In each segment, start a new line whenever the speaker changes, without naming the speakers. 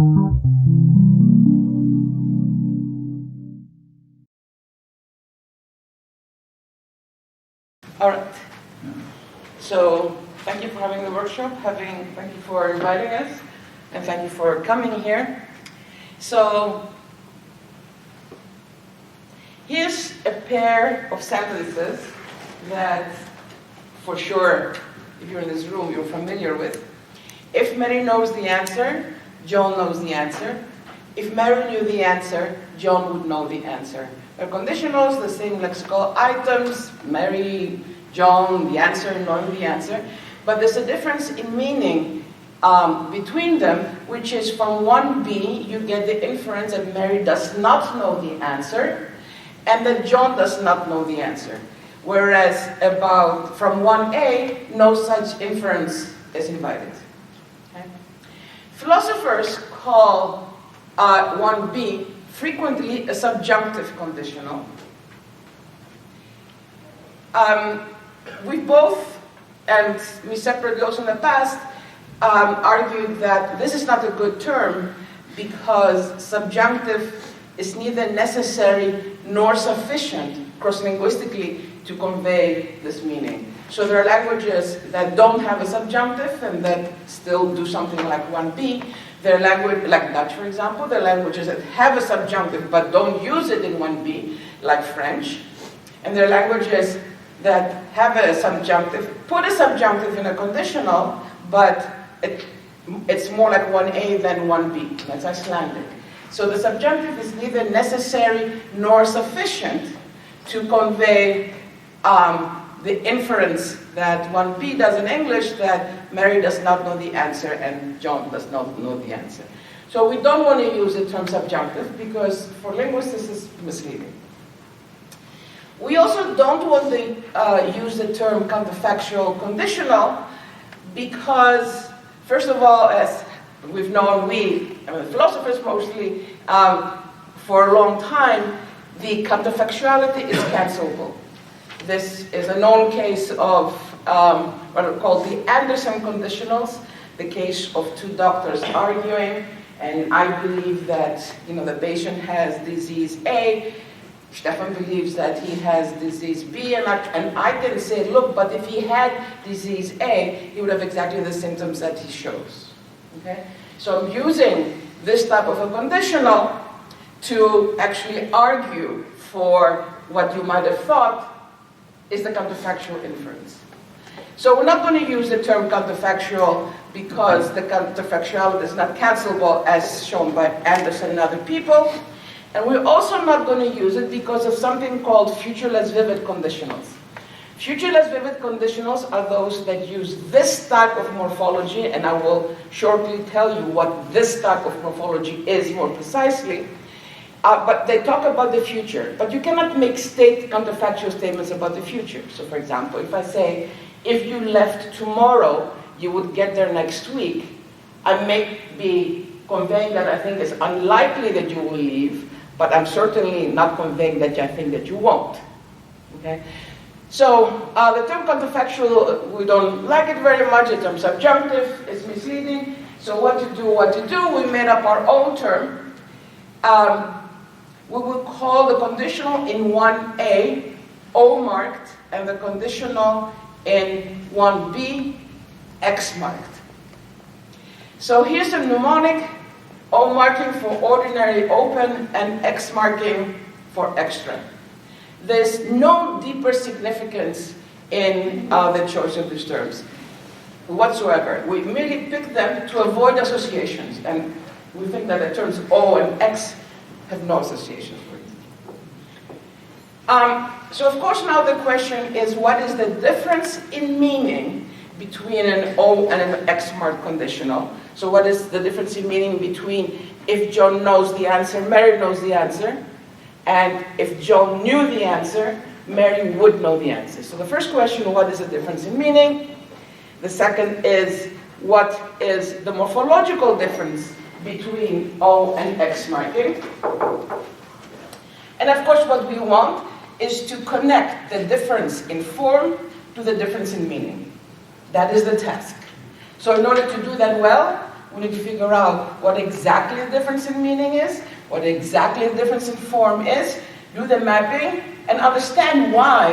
All right. So thank you for having the workshop, thank you for inviting us, and thank you for coming here. So here's a pair of sentences that, for sure, if you're in this room, you're familiar with. If Mary knows the answer, John knows the answer. If Mary knew the answer, John would know the answer. They're conditionals, the same lexical items, Mary, John, the answer, knowing the answer. But there's a difference in meaning between them, which is from 1b, you get the inference that Mary does not know the answer, and that John does not know the answer. Whereas from 1a, no such inference is invited. Okay? Philosophers call 1b frequently a subjunctive conditional. We both, and we separately also in the past, argued that this is not a good term because subjunctive is neither necessary nor sufficient cross-linguistically to convey this meaning. So there are languages that don't have a subjunctive and that still do something like 1b. There are languages, like Dutch for example, there are languages that have a subjunctive but don't use it in 1b, like French. And there are languages that have a subjunctive, put a subjunctive in a conditional, but it's more like 1a than 1b. That's Icelandic. So the subjunctive is neither necessary nor sufficient to convey the inference that 1b does in English, that Mary does not know the answer and John does not know the answer. So we don't want to use the term subjunctive because for linguists this is misleading. We also don't want to use the term counterfactual conditional because, first of all, as we've known, philosophers mostly, for a long time, the counterfactuality is cancelable. This is a known case of what are called the Anderson conditionals, the case of two doctors arguing, and I believe that the patient has disease A, Stefan believes that he has disease B, and I can say, look, but if he had disease A, he would have exactly the symptoms that he shows. Okay? So I'm using this type of a conditional to actually argue for what you might have thought is the counterfactual inference. So we're not going to use the term counterfactual because the counterfactuality is not cancelable as shown by Anderson and other people. And we're also not going to use it because of something called future-less vivid conditionals. Future-less vivid conditionals are those that use this type of morphology, and I will shortly tell you what this type of morphology is more precisely. But they talk about the future. But you cannot make counterfactual statements about the future. So for example, if I say, if you left tomorrow, you would get there next week, I may be conveying that I think it's unlikely that you will leave, but I'm certainly not conveying that I think that you won't. Okay? So the term counterfactual, we don't like it very much. The term subjunctive is misleading. So what to do? We made up our own term. We will call the conditional in 1a O marked and the conditional in 1b X marked. So here's a mnemonic: O marking for ordinary open and X marking for extra. There's no deeper significance in the choice of these terms whatsoever. We merely pick them to avoid associations, and we think that the terms O and X have no associations with it. So of course now the question is, what is the difference in meaning between an O and an X marked conditional? So what is the difference in meaning between if John knows the answer, Mary knows the answer, and if John knew the answer, Mary would know the answer? So the first question, what is the difference in meaning? The second is, what is the morphological difference between O and X marking? And of course what we want is to connect the difference in form to the difference in meaning. That is the task. So in order to do that well, we need to figure out what exactly the difference in meaning is, what exactly the difference in form is, do the mapping, and understand why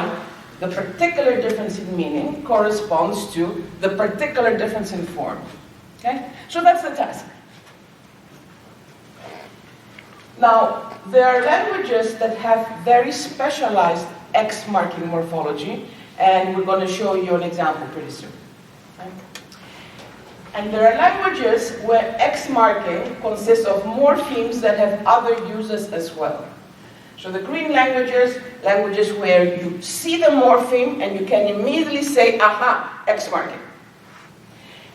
the particular difference in meaning corresponds to the particular difference in form. Okay? So that's the task. Now, there are languages that have very specialized X marking morphology, and we're going to show you an example pretty soon. Okay? And there are languages where X marking consists of morphemes that have other uses as well. So the green languages, languages where you see the morpheme and you can immediately say, aha, X marking.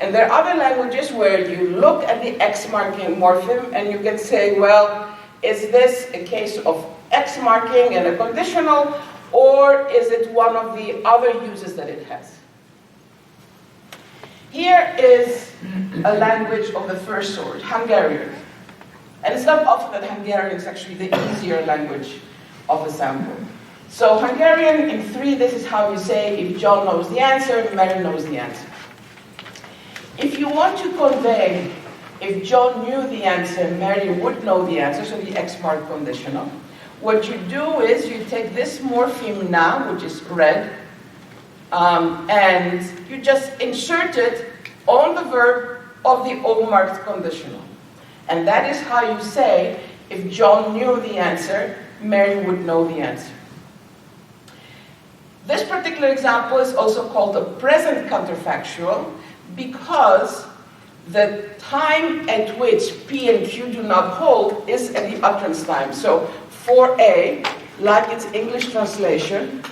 And there are other languages where you look at the X marking morpheme and you can say, well, is this a case of X marking and a conditional, or is it one of the other uses that it has? Here is a language of the first sort, Hungarian. And it's not often that Hungarian is actually the easier language of a sample. So Hungarian in 3, this is how you say if John knows the answer, Mary knows the answer. If you want to convey if John knew the answer, Mary would know the answer, so the X mark conditional, what you do is you take this morpheme na, which is red, and you just insert it on the verb of the O-marked conditional. And that is how you say, if John knew the answer, Mary would know the answer. This particular example is also called a present counterfactual because the time at which P and Q do not hold is at the utterance time. So 4a, like its English translation,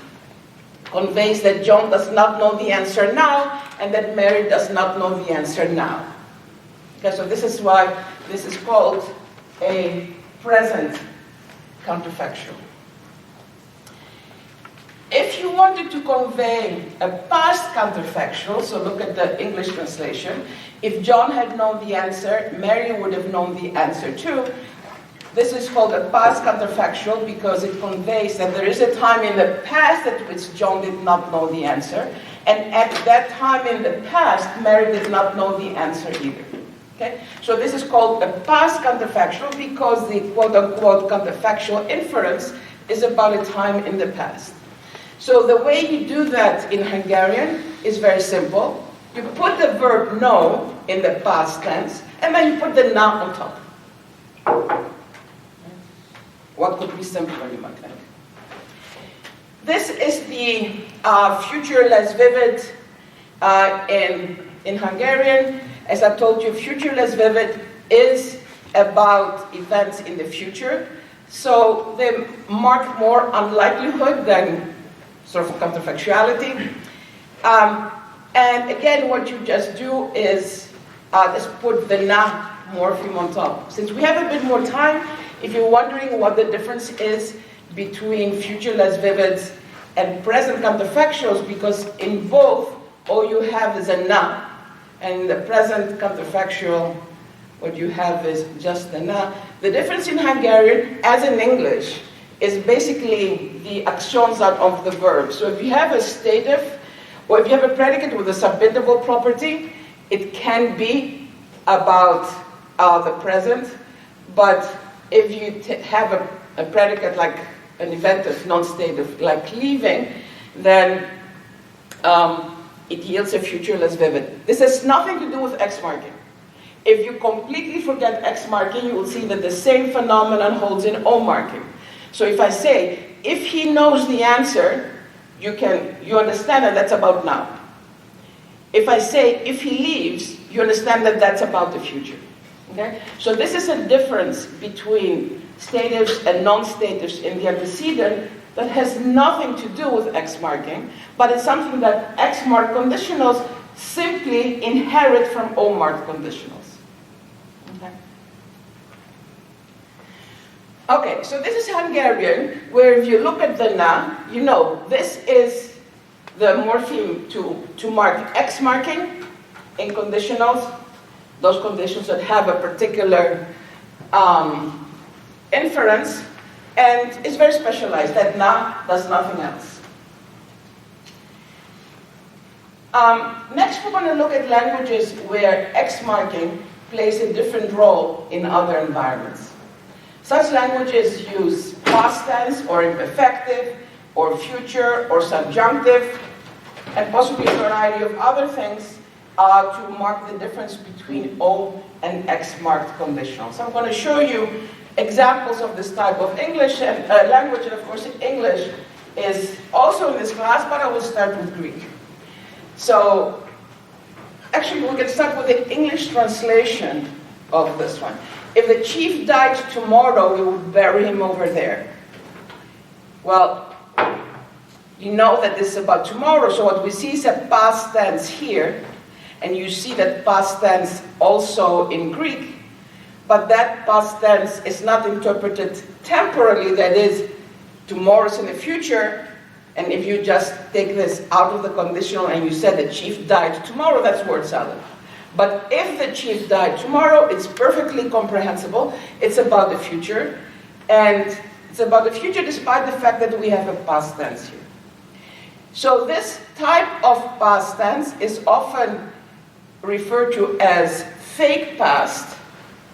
conveys that John does not know the answer now and that Mary does not know the answer now. Okay, so this is why this is called a present counterfactual. If you wanted to convey a past counterfactual, so look at the English translation, if John had known the answer, Mary would have known the answer too. This is called a past counterfactual because it conveys that there is a time in the past at which John did not know the answer, and at that time in the past, Mary did not know the answer either. Okay? So this is called a past counterfactual because the quote-unquote counterfactual inference is about a time in the past. So the way you do that in Hungarian is very simple. You put the verb know in the past tense, and then you put the na on top. What could be simpler, you might think? This is the future less vivid in Hungarian. As I told you, future less vivid is about events in the future. So they mark more unlikelihood than sort of counterfactuality. And again, what you just do is just put the na morpheme on top. Since we have a bit more time, if you're wondering what the difference is between future less vivids and present counterfactuals, because in both, all you have is a na, and in the present counterfactual, what you have is just the na. The difference in Hungarian, as in English, is basically the actions out of the verb. So if you have a stative, or if you have a predicate with a subintable property, it can be about the present, but if you have a predicate like an eventive, non-stative, like leaving, then it yields a future less vivid. This has nothing to do with X marking. If you completely forget X marking, you will see that the same phenomenon holds in O marking. So if I say, if he knows the answer, you understand that that's about now. If I say, if he leaves, you understand that that's about the future. Okay? So this is a difference between statives and non-statives in the antecedent that has nothing to do with X marking, but it's something that X mark conditionals simply inherit from O marked conditionals. Okay? Okay, so this is Hungarian, where if you look at the na, you know this is the morpheme to mark X marking in conditionals, those conditions that have a particular inference, and it's very specialized. That na does nothing else. Next, we're going to look at languages where X marking plays a different role in other environments. Such languages use past tense or imperfective or future or subjunctive and possibly a variety of other things to mark the difference between O and X marked conditional. So I'm going to show you examples of this type of English and language, and of course English is also in this class, but I will start with Greek. So actually we can start with the English translation of this one. If the chief died tomorrow, we would bury him over there. Well, you know that this is about tomorrow, so what we see is a past tense here, and you see that past tense also in Greek, but that past tense is not interpreted temporally, that is, tomorrow's in the future, and if you just take this out of the conditional and you said the chief died tomorrow, that's word salad. But if the chief died tomorrow, it's perfectly comprehensible. It's about the future, and it's about the future despite the fact that we have a past tense here. So this type of past tense is often referred to as fake past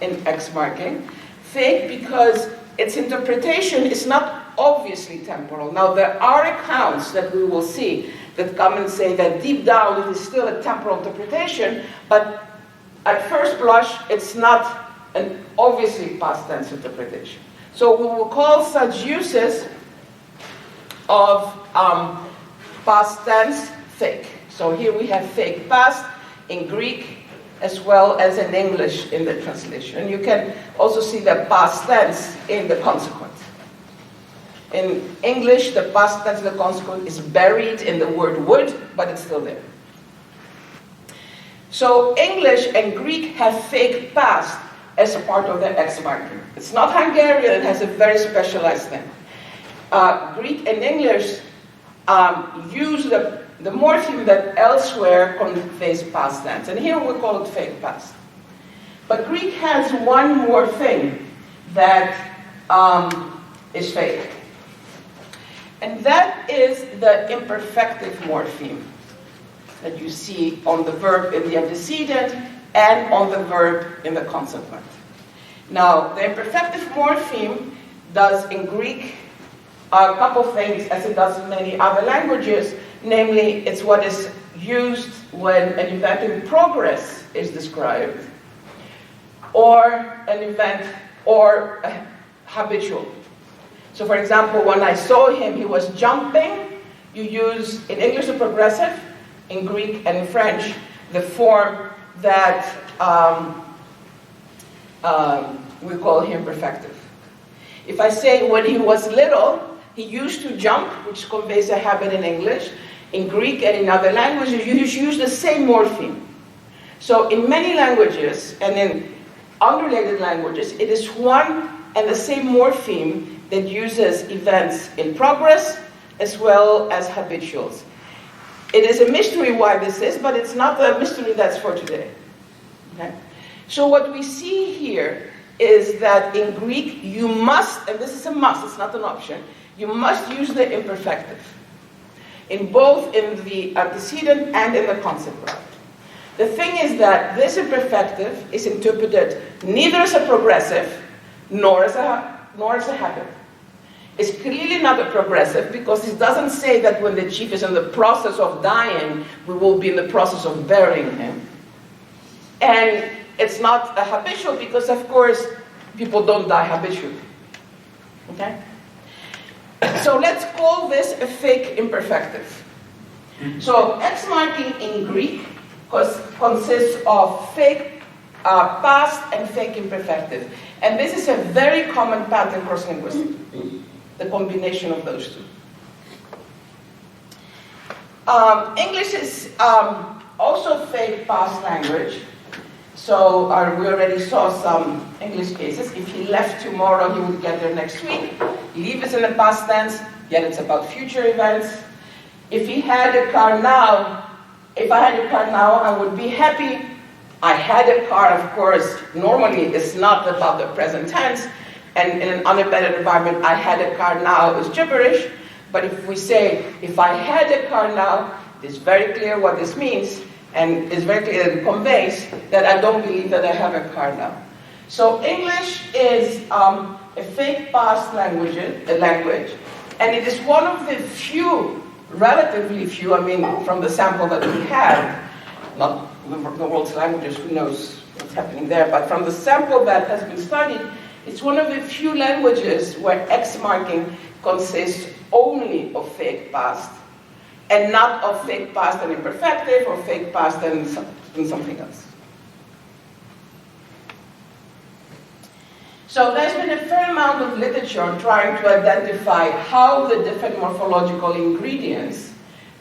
in X marking. Fake because its interpretation is not obviously temporal. Now there are accounts that we will see that come and say that deep down it is still a temporal interpretation, but at first blush it's not an obviously past tense interpretation. So we will call such uses of past tense fake. So here we have fake past in Greek as well as in English in the translation. You can also see the past tense in the consequent. In English, the past tense of the consequent is buried in the word would, but it's still there. So English and Greek have fake past as part of their X marking. It's not Hungarian, it has a very specialized thing. Greek and English use the morpheme that elsewhere conveys past tense, and here we call it fake past. But Greek has one more thing that is fake. And that is the imperfective morpheme that you see on the verb in the antecedent and on the verb in the consequent. Now, the imperfective morpheme does in Greek a couple things as it does in many other languages. Namely, it's what is used when an event in progress is described, or an event, or habitual. So for example, when I saw him, he was jumping. You use, in English, the progressive, in Greek and in French, the form that we call him imperfective. If I say when he was little, he used to jump, which conveys a habit in English. In Greek and in other languages, you use the same morpheme. So in many languages, and in unrelated languages, it is one and the same morpheme that uses events in progress as well as habituals. It is a mystery why this is, but it's not a mystery that's for today. Okay? So what we see here is that in Greek, you must, and this is a must, it's not an option, you must use the imperfective, in both in the antecedent and in the consequent. The thing is that this imperfective is interpreted neither as a progressive nor as a habit. It's clearly not a progressive because it doesn't say that when the chief is in the process of dying, we will be in the process of burying him. And it's not a habitual because, of course, people don't die habitually. Okay? So let's call this a fake imperfective. So X marking in Greek consists of fake past and fake imperfective. And this is a very common pattern cross-linguistic, the combination of those two. English is also fake past language. So we already saw some English cases. If he left tomorrow, he would get there next week. Leave is in the past tense, yet it's about future events. If he had a car now, if I had a car now, I would be happy. I had a car, of course, normally it's not about the present tense, and in an unembedded environment, I had a car now is gibberish. But if we say, if I had a car now, it's very clear what this means, and it's very clear that it conveys that I don't believe that I have a car now. So English is a fake past language, and it is one of the few, relatively few, I mean, from the sample that we had, not the world's languages, who knows what's happening there, but from the sample that has been studied, it's one of the few languages where X marking consists only of fake past, and not of fake past and imperfective, or fake past and something else. So there's been a fair amount of literature trying to identify how the different morphological ingredients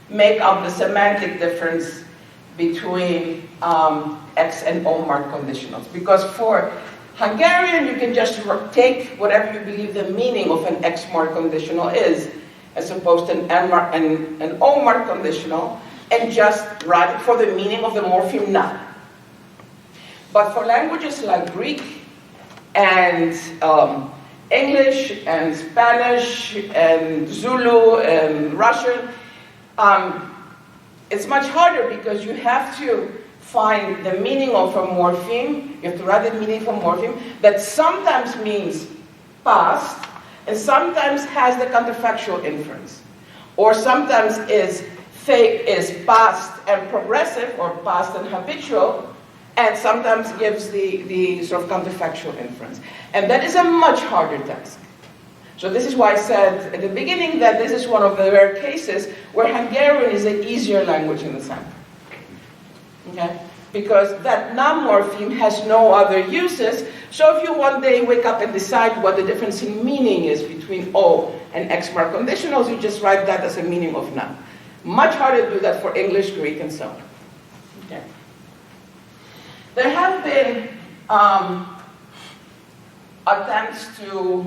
make up the semantic difference between X and O mark conditionals. Because for Hungarian, you can just take whatever you believe the meaning of an X mark conditional is, as opposed to an O mark conditional, and just write it for the meaning of the morpheme na. But for languages like Greek and English and Spanish and Zulu and Russian, it's much harder because you have to find the meaning of a morpheme, you have to write the meaning of a morpheme that sometimes means past and sometimes has the counterfactual inference, or sometimes is past and progressive, or past and habitual, and sometimes gives the sort of counterfactual inference. And that is a much harder task. So this is why I said at the beginning that this is one of the rare cases where Hungarian is an easier language in the sample. Okay? Because that na morpheme has no other uses, so if you one day wake up and decide what the difference in meaning is between O and X mark conditionals, you just write that as a meaning of na. Much harder to do that for English, Greek, and so on. Okay. There have been attempts to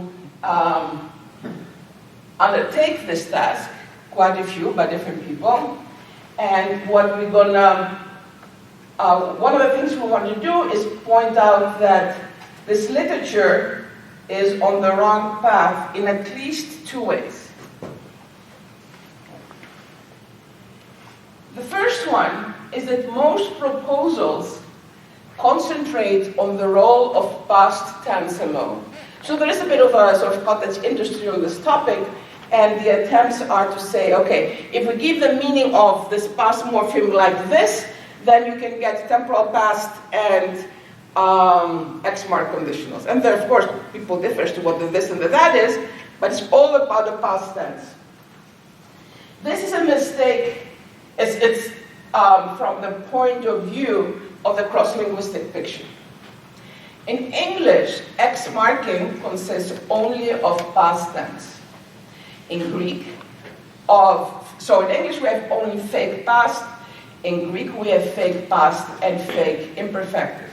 undertake this task, quite a few by different people, and what we're gonna, one of the things we want to do is point out that this literature is on the wrong path in at least two ways. The first one is that most proposals concentrate on the role of past tense alone. So there is a bit of a sort of cottage industry on this topic, and the attempts are to say, okay, if we give the meaning of this past morpheme like this, then you can get temporal past and X mark conditionals. And there, of course, people differ as to what the this and the that is, but it's all about the past tense. This is a mistake. It's from the point of view of the cross-linguistic picture. In English, X marking consists only of past tense. In Greek, so in English we have only fake past. In Greek we have fake past and fake imperfective.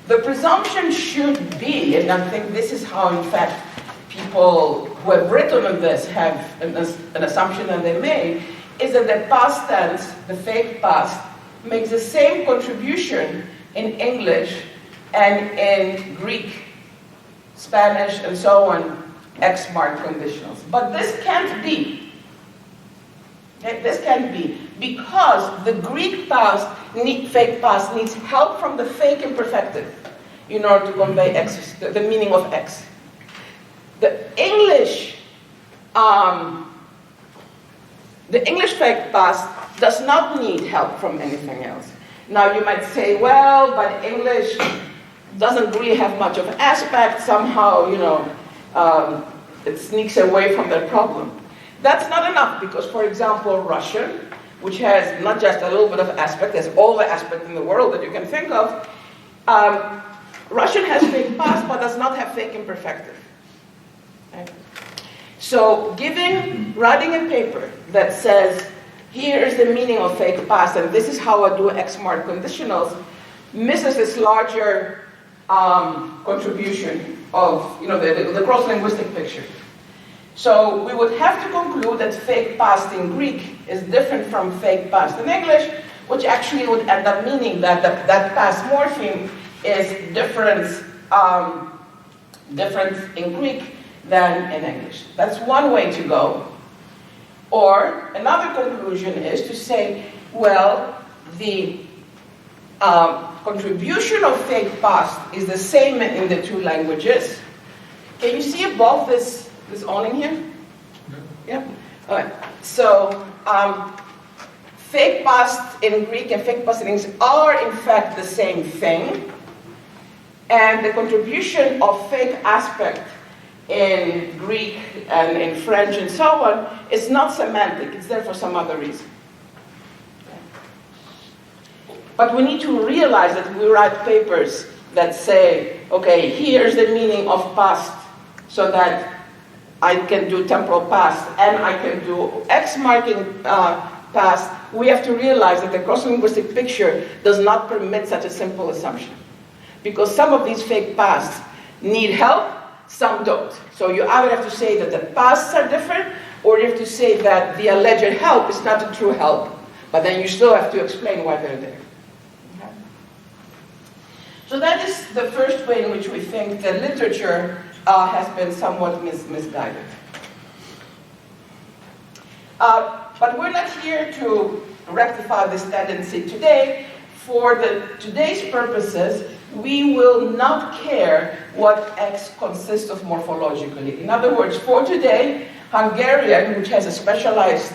The presumption should be, and I think this is how in fact people who have written on this have an assumption that they made, is that the past tense, the fake past, makes the same contribution in English and in Greek, Spanish, and so on, X mark conditionals. But this can't be. Okay? This can't be, because the Greek past, fake past, needs help from the fake imperfective in order to convey X, the meaning of X. The English fake past does not need help from anything else. Now you might say, well, but English doesn't really have much of an aspect, somehow, it sneaks away from that problem. That's not enough, because, for example, Russian, which has not just a little bit of aspect, has all the aspect in the world that you can think of, Russian has fake past, but does not have fake imperfective. Okay? So writing a paper that says, here is the meaning of fake past, and this is how I do X mark conditionals, misses this larger contribution of the cross-linguistic picture. So we would have to conclude that fake past in Greek is different from fake past in English, which actually would end up meaning that that past morpheme is different in Greek than in English. That's one way to go. Or another conclusion is to say, well, the contribution of fake past is the same in the two languages. Can you see above this awning here? Yeah. All right. So fake past in Greek and fake past in English are in fact the same thing, and the contribution of fake aspect in Greek and in French and so on is not semantic. It's there for some other reason. But we need to realize that we write papers that say, okay, here's the meaning of past, so that I can do temporal past and I can do X marking past. We have to realize that the cross-linguistic picture does not permit such a simple assumption, because some of these fake pasts need help, some don't. So you either have to say that the pasts are different, or you have to say that the alleged help is not a true help, but then you still have to explain why they're there. Okay? So that is the first way in which we think the literature has been somewhat misguided. But we're not here to rectify this tendency today. For today's purposes, we will not care what X consists of morphologically. In other words, for today, Hungarian, which has a specialized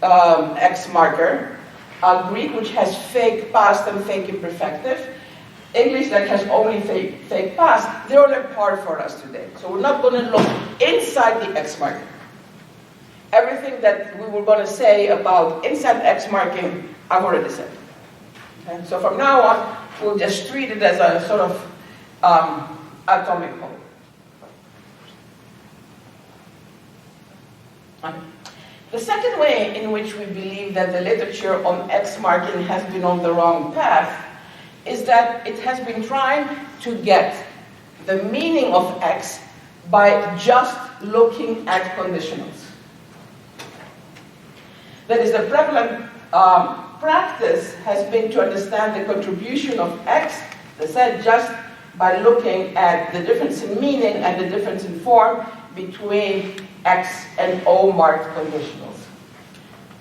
X marker, Greek, which has fake past and fake imperfective, English that has only fake past, they're all apart for us today. So we're not going to look inside the X marking. Everything that we were going to say about inside X marking, I've already said. Okay? So from now on, we'll just treat it as a sort of atomic whole. The second way in which we believe that the literature on X marking has been on the wrong path is that it has been trying to get the meaning of X by just looking at conditionals. That is, the prevalent practice has been to understand the contribution of X, as I said, just by looking at the difference in meaning and the difference in form between X and O marked conditionals.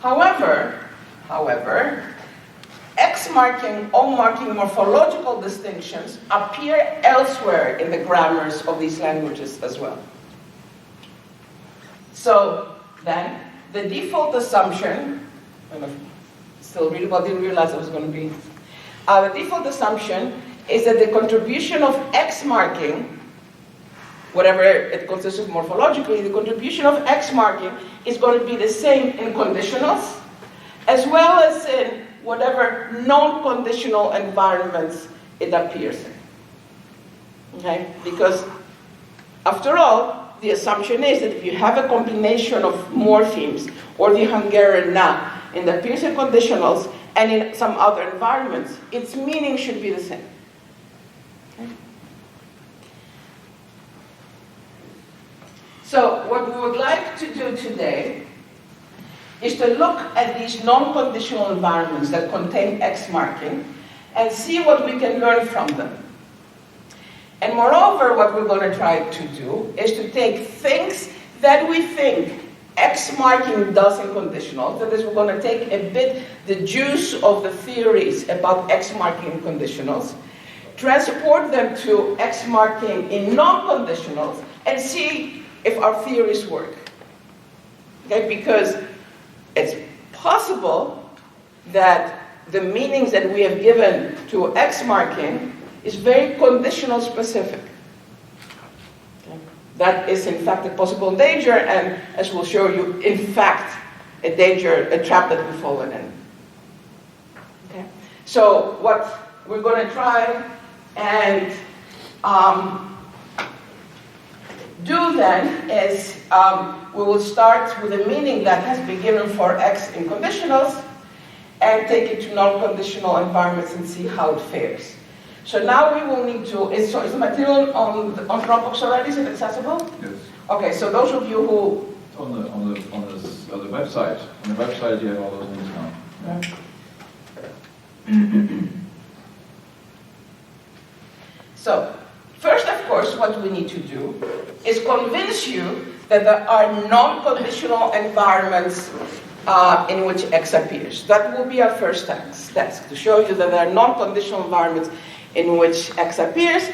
However, X marking, O marking morphological distinctions appear elsewhere in the grammars of these languages as well. So then, the default assumption, still readable, I didn't realize it was going to be, the default assumption is that the contribution of X marking, whatever it consists of morphologically, the contribution of X marking is going to be the same in conditionals, as well as in whatever non-conditional environments it appears in. Okay? Because, after all, the assumption is that if you have a combination of morphemes, or the Hungarian na, in the Pearson conditionals and in some other environments, its meaning should be the same. Okay? So what we would like to do today is to look at these non-conditional environments that contain X marking and see what we can learn from them. And moreover, what we're going to try to do is to take things that we think X marking does in conditionals. That is, we're going to take a bit the juice of the theories about X marking in conditionals, transport them to X marking in non-conditionals, and see if our theories work. Okay? Because it's possible that the meanings that we have given to X marking is very conditional specific. Okay? That is in fact a possible danger, and as we'll show you, in fact, a danger, a trap that we've fallen in. Okay? So what we're going to try and do then is we will start with a meaning that has been given for X in conditionals and take it to non-conditional environments and see how it fares. So now we will need to, is the material on Dropbox already? Is it accessible?
Yes.
Okay, so those of you who...
On the website. On the website you have all those links now.
Yeah. So, first of course what we need to do is convince you that there are non-conditional environments in which X appears. That will be our first task, to show you that there are non-conditional environments in which X appears.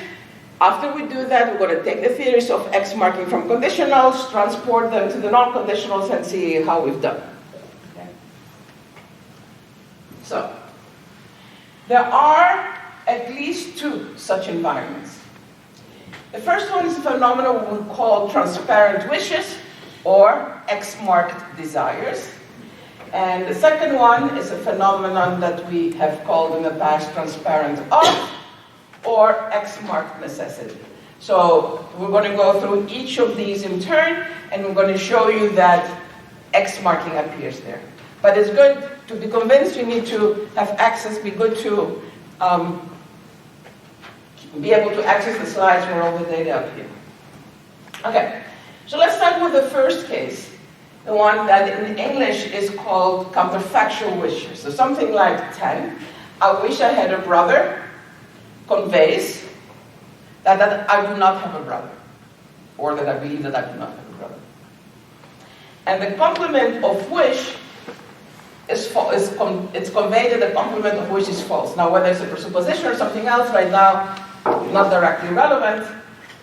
After we do that, we're going to take the theories of X marking from conditionals, transport them to the non-conditionals, and see how we've done. Okay. So, there are at least two such environments. The first one is a phenomenon we call transparent wishes, or X-marked desires. And the second one is a phenomenon that we have called in the past transparent of, or X-marked necessity. So we're going to go through each of these in turn, and we're going to show you that X marking appears there. But it's good to be convinced you need to have access, be good to be able to access the slides where all the data appear. Okay, so let's start with the first case, the one that in English is called counterfactual wishes. So something like 10, I wish I had a brother, conveys that I do not have a brother, or that I believe that I do not have a brother. And the complement of wish it's conveyed that the complement of wish is false. Now, whether it's a presupposition or something else right now, not directly relevant,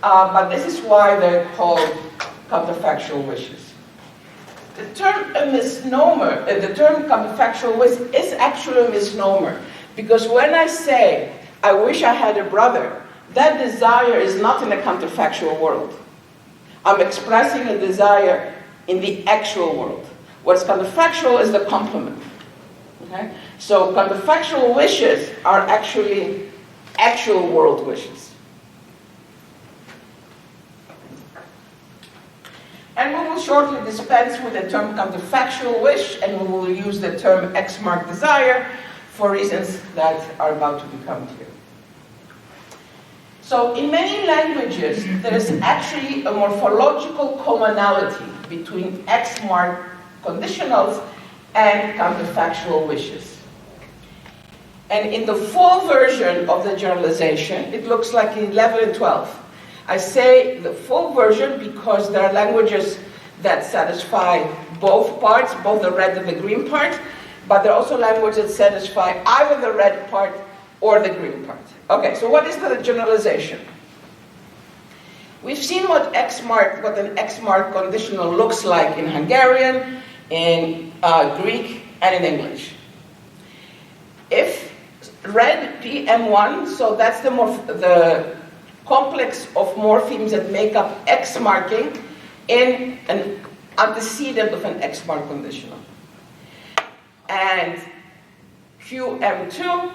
but this is why they're called counterfactual wishes. The term a misnomer, the term counterfactual wish is actually a misnomer, because when I say I wish I had a brother, that desire is not in the counterfactual world. I'm expressing a desire in the actual world. What's counterfactual is the complement. Okay? So counterfactual wishes are actually actual world wishes. And we will shortly dispense with the term counterfactual wish, and we will use the term X-marked desire for reasons that are about to become clear. So in many languages, there is actually a morphological commonality between X-marked conditionals and counterfactual wishes. And in the full version of the generalization, it looks like in 11 and 12. I say the full version because there are languages that satisfy both parts, both the red and the green part, but there are also languages that satisfy either the red part or the green part. Okay, so what is the generalization? We've seen what an X-marked conditional looks like in Hungarian, in Greek, and in English. If red PM1, so that's the complex of morphemes that make up X marking in an antecedent of an X-marked conditional. And QM2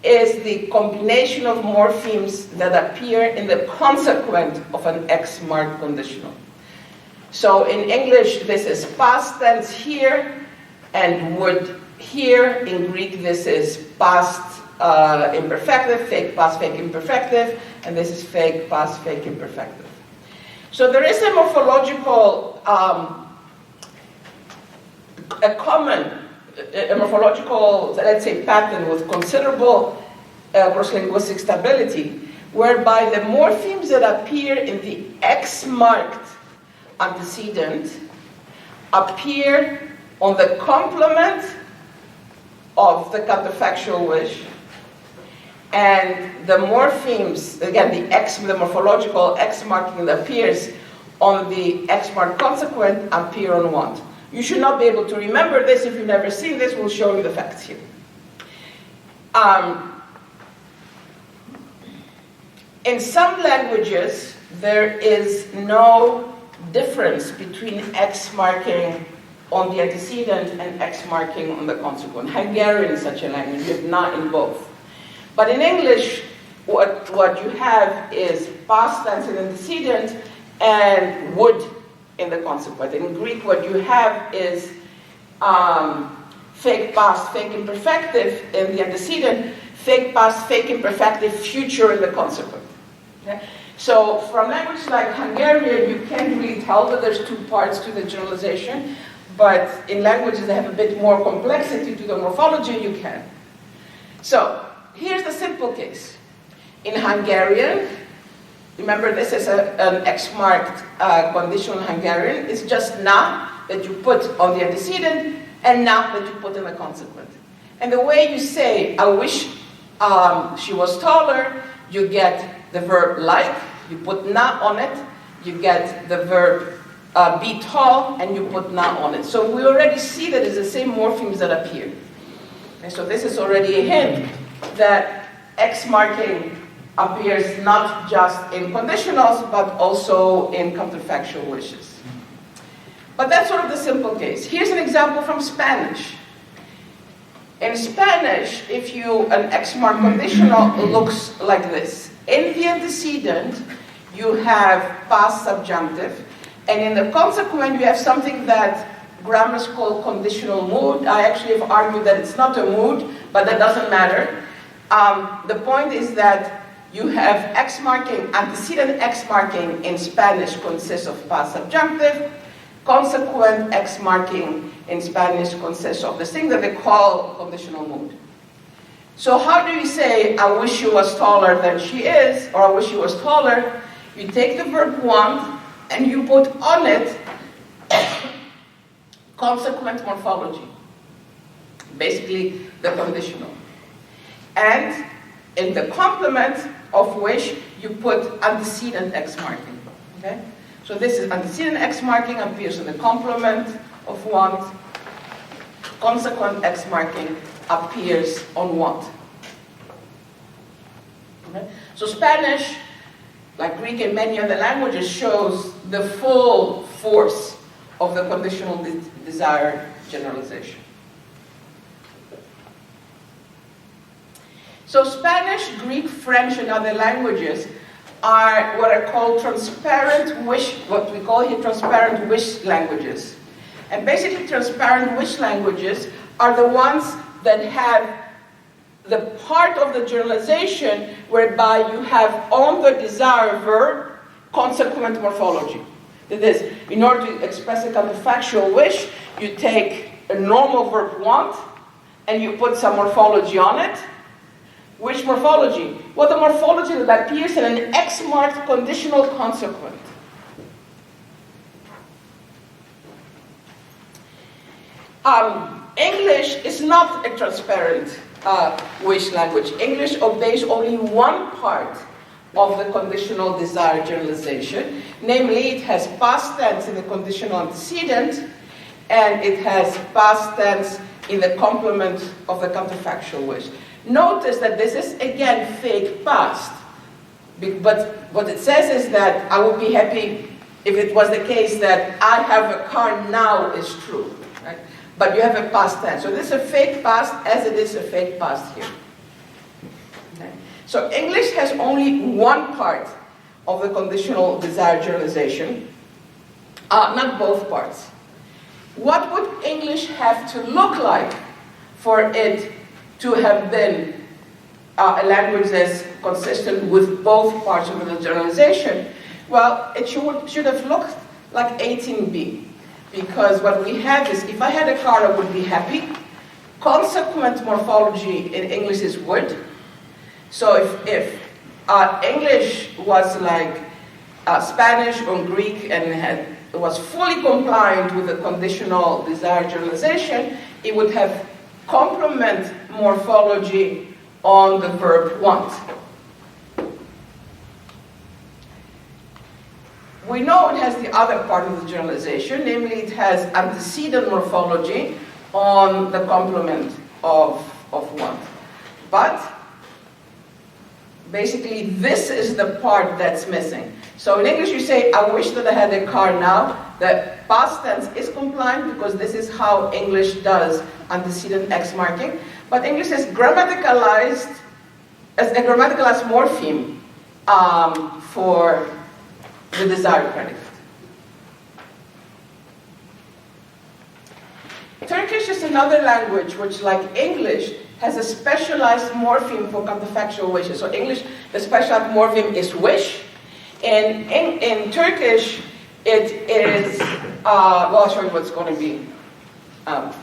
is the combination of morphemes that appear in the consequent of an X-marked conditional. So in English, this is past tense here, and would here. In Greek, this is past imperfective, fake past, fake imperfective, and this is fake past, fake imperfective. So there is a morphological, morphological, let's say, pattern with considerable cross-linguistic stability, whereby the morphemes that appear in the X-marked antecedent appear on the complement of the counterfactual wish, and the morphemes, again, the morphological X marking that appears on the X-marked consequent appear on want. You should not be able to remember this if you've never seen this. We'll show you the facts here. In some languages, there is no difference between X marking on the antecedent and X marking on the consequent. Hungarian is such a language, you have not in both. But in English, what you have is past tense in antecedent and would in the consequent. In Greek, what you have is fake past, fake imperfective in the antecedent, fake past, fake imperfective future in the consequent. Okay? So from languages like Hungarian, you can't really tell that there's two parts to the generalization, but in languages that have a bit more complexity to the morphology, you can. So here's the simple case. In Hungarian, remember this is an X-marked conditional Hungarian, it's just na that you put on the antecedent and now that you put in a consequent. And the way you say, I wish she was taller, you get the verb like, you put na on it, you get the verb be tall, and you put na on it. So we already see that it's the same morphemes that appear. And so this is already a hint that X marking appears not just in conditionals, but also in counterfactual wishes. But that's sort of the simple case. Here's an example from Spanish. In Spanish, an X mark conditional looks like this. In the antecedent, you have past subjunctive, and in the consequent, you have something that grammars call conditional mood. I actually have argued that it's not a mood, but that doesn't matter. The point is that you have X marking, antecedent X marking in Spanish consists of past subjunctive, consequent X marking in Spanish consists of this thing that they call conditional mood. So how do you say, I wish she was taller than she is, or I wish she was taller? You take the verb want, and you put on it consequent morphology, basically the conditional. And in the complement of which you put antecedent X marking. Okay? So this is antecedent X marking appears in the complement of want. Consequent X marking appears on want. Okay? So Spanish, like Greek and many other languages, shows the full force of the conditional desired generalization. So Spanish, Greek, French, and other languages are what are called transparent wish, what we call here transparent wish languages. And basically transparent wish languages are the ones that have the part of the generalization whereby you have on the desired verb consequent morphology. That is, in order to express a counterfactual wish, you take a normal verb want and you put some morphology on it. Which morphology? Well, the morphology that appears in an X-marked conditional consequent. English is not a transparent wish language. English obeys only one part of the conditional desired generalization. Namely, it has past tense in the conditional antecedent, and it has past tense in the complement of the counterfactual wish. Notice that this is, again, fake past. But what it says is that I would be happy if it was the case that I have a car now is true. Right? But you have a past tense. So this is a fake past as it is a fake past here. Okay? So English has only one part of the conditional desired generalization, not both parts. What would English have to look like for it to have been a language that's consistent with both parts of the generalization? Well, it should have looked like 18b. Because what we have is, if I had a car, I would be happy. Consequent morphology in English is would. So if English was like Spanish or Greek and was fully compliant with the conditional desired generalization, it would have complement morphology on the verb want. We know it has the other part of the generalization, namely it has antecedent morphology on the complement of want. But basically this is the part that's missing. So in English you say, I wish that I had a car now. The past tense is compliant because this is how English does antecedent X marking. But English is grammaticalized as a grammaticalized morpheme for the desired predicate. Turkish is another language which, like English, has a specialized morpheme for counterfactual wishes. So English, the specialized morpheme is wish. And in Turkish, it is, well, I'll show you what's going to be. I'm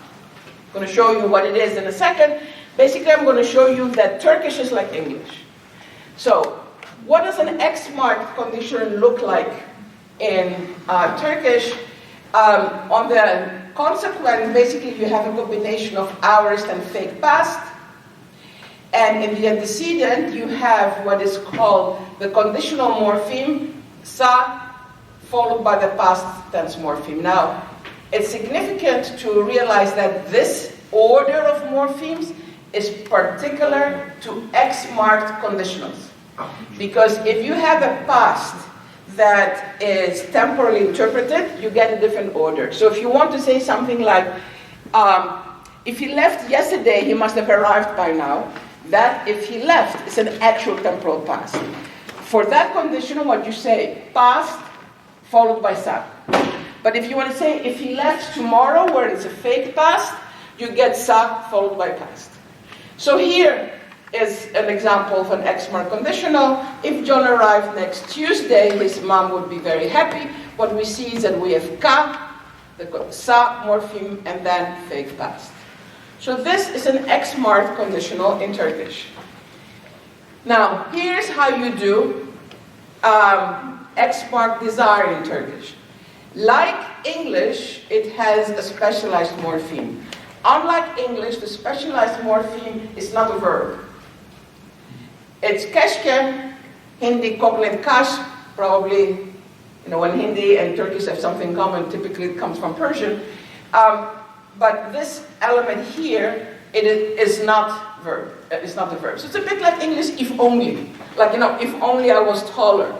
going to show you what it is in a second. Basically, I'm going to show you that Turkish is like English. So, what does an X-marked condition look like in Turkish? On the consequent, basically you have a combination of aorist and fake past. And in the antecedent, you have what is called the conditional morpheme, sa, followed by the past tense morpheme. Now, it's significant to realize that this order of morphemes is particular to X-marked conditionals. Because if you have a past that is temporally interpreted, you get a different order. So if you want to say something like, if he left yesterday, he must have arrived by now, that if he left is an actual temporal past. For that conditional, what you say, past followed by sa. But if you want to say, if he left tomorrow, where it's a fake past, you get sa followed by past. So here is an example of an X-marked conditional. If John arrived next Tuesday, his mom would be very happy. What we see is that we have ka, the sa morpheme, and then fake past. So this is an X-marked conditional in Turkish. Now, here's how you do X-marked desire in Turkish. Like English, it has a specialized morpheme. Unlike English, the specialized morpheme is not a verb. It's keşke, Hindi couplet kash, probably, when Hindi and Turkish have something in common, typically it comes from Persian. But this element here, it is not verb. It's not a verb. So it's a bit like English, if only. Like, if only I was taller.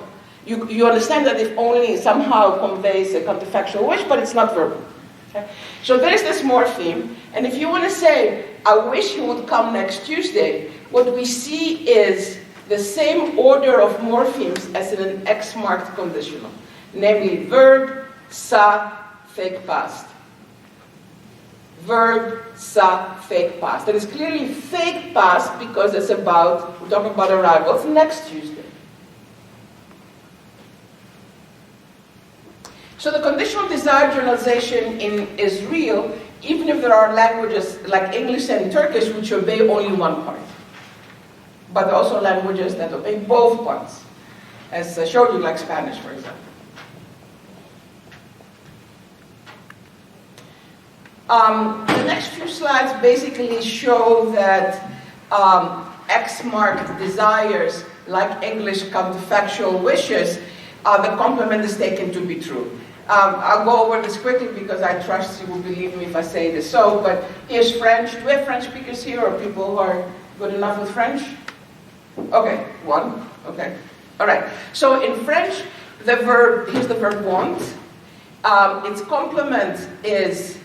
You understand that if only somehow conveys a counterfactual wish, but it's not verbal. Okay? So there's this morpheme, and if you want to say, I wish he would come next Tuesday, what we see is the same order of morphemes as in an X-marked conditional. Namely, verb, sa, fake past. Verb, sa, fake past. That is clearly fake past because we're talking about arrivals next Tuesday. So the conditional desire generalization is real, even if there are languages like English and Turkish which obey only one part. But there are also languages that obey both parts, as I showed you, like Spanish, for example. The next few slides basically show that X-marked desires, like English counterfactual wishes, the complement is taken to be true. I'll go over this quickly because I trust you will believe me if I say this so, but here's French. Do we have French speakers here or people who are good enough with French? Okay, one. Okay. All right. So in French, here's the verb want. Its complement is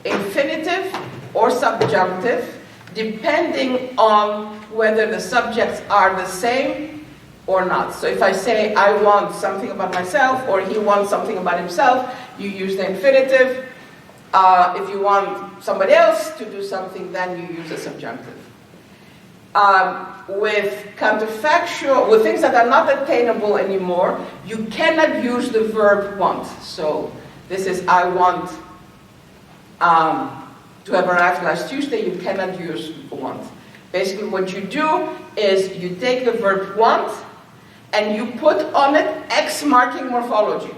infinitive or subjunctive, depending on whether the subjects are the same or not. So if I say, I want something about myself, or he wants something about himself, you use the infinitive. If you want somebody else to do something, then you use the subjunctive. With counterfactual, with things that are not attainable anymore, you cannot use the verb want. So this is, I want to have arrived last Tuesday, you cannot use want. Basically what you do is you take the verb want, and you put on it X-marking morphology.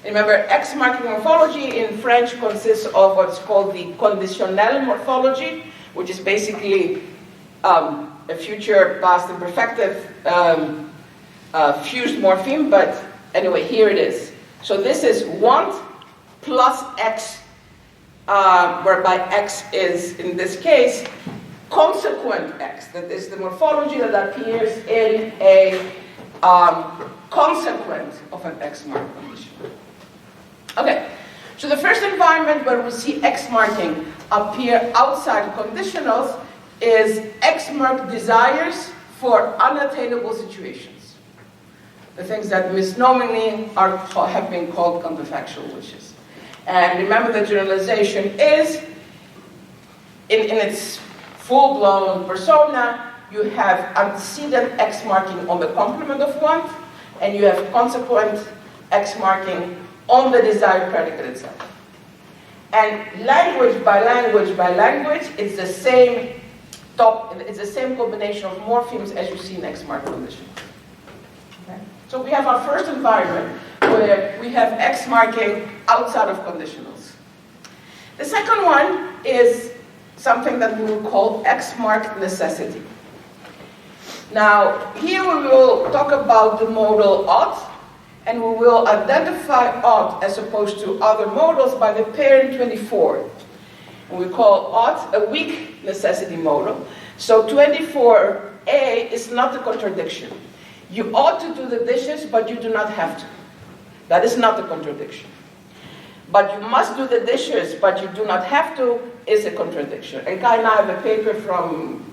Remember, X-marking morphology in French consists of what's called the Conditional morphology, which is basically a future, past, and perfective fused morpheme, but anyway, here it is. So this is want plus X, whereby X is, in this case, consequent X. That is the morphology that appears in a consequent of an X-marked condition. Okay, so the first environment where we see X-marking appear outside conditionals is X-marked desires for unattainable situations. The things that misnominally have been called counterfactual wishes. And remember, the generalization is, in its full-blown persona, you have antecedent X marking on the complement of want, and you have consequent X marking on the desired predicate itself. And language by language by language, it's the same combination of morphemes as you see in X marked condition. Okay? So we have our first environment where we have X marking outside of conditionals. The second one is something that we will call X-marked necessity. Now, here we will talk about the modal ought, and we will identify ought as opposed to other modals by the parent 24. And we call ought a weak necessity modal. So 24a is not a contradiction. You ought to do the dishes, but you do not have to. That is not a contradiction. But you must do the dishes, but you do not have to, is a contradiction. And Kai and I have a paper from,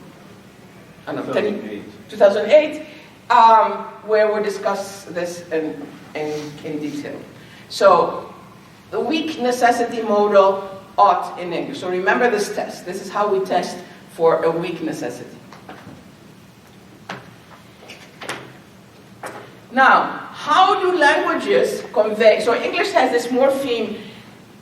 I don't know, 2008, where we discuss this in detail. So, the weak necessity modal ought in English. So remember this test. This is how we test for a weak necessity. Now, how do languages convey? So English has this morpheme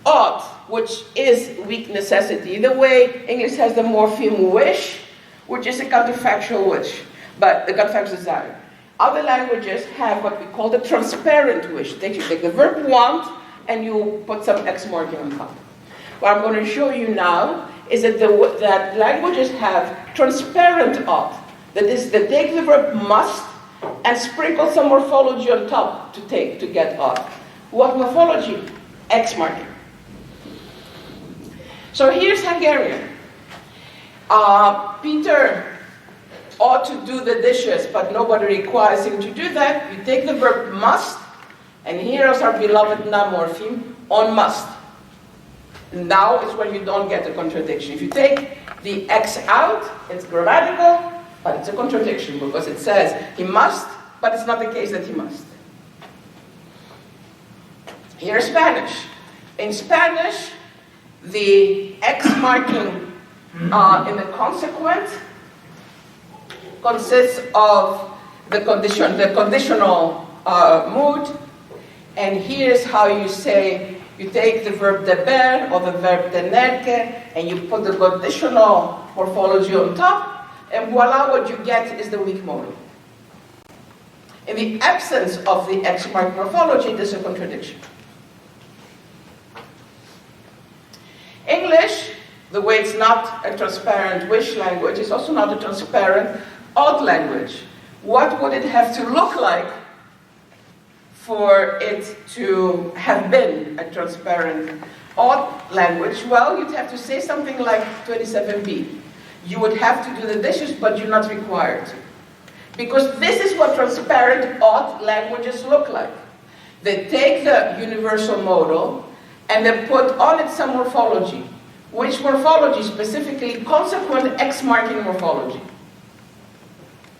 ought, which is weak necessity. The way English has the morpheme wish, which is a counterfactual wish, but the counterfactual desire. Other languages have what we call the transparent wish. You take the verb want and you put some X marking on top. What I'm going to show you now is that that languages have transparent ought. That is, they take the verb must and sprinkle some morphology on top to get ought. What morphology? X marking. So here's Hungarian. Peter ought to do the dishes, but nobody requires him to do that. You take the verb must, and here is our beloved na morpheme, on must. Now is when you don't get a contradiction. If you take the X out, it's grammatical, but it's a contradiction because it says he must, but it's not the case that he must. Here's Spanish. In Spanish, the X marking in the consequent consists of the conditional mood, and here's how you say, you take the verb deber or the verb tener, and you put the conditional morphology on top, and voila, what you get is the weak modal. In the absence of the X-marked morphology, there's a contradiction. English, the way it's not a transparent wish language, is also not a transparent ought language. What would it have to look like for it to have been a transparent ought language? Well, you'd have to say something like 27b. You would have to do the dishes, but you're not required to. Because this is what transparent ought languages look like. They take the universal modal and they put on it some morphology. Which morphology? Specifically, consequent X marking morphology.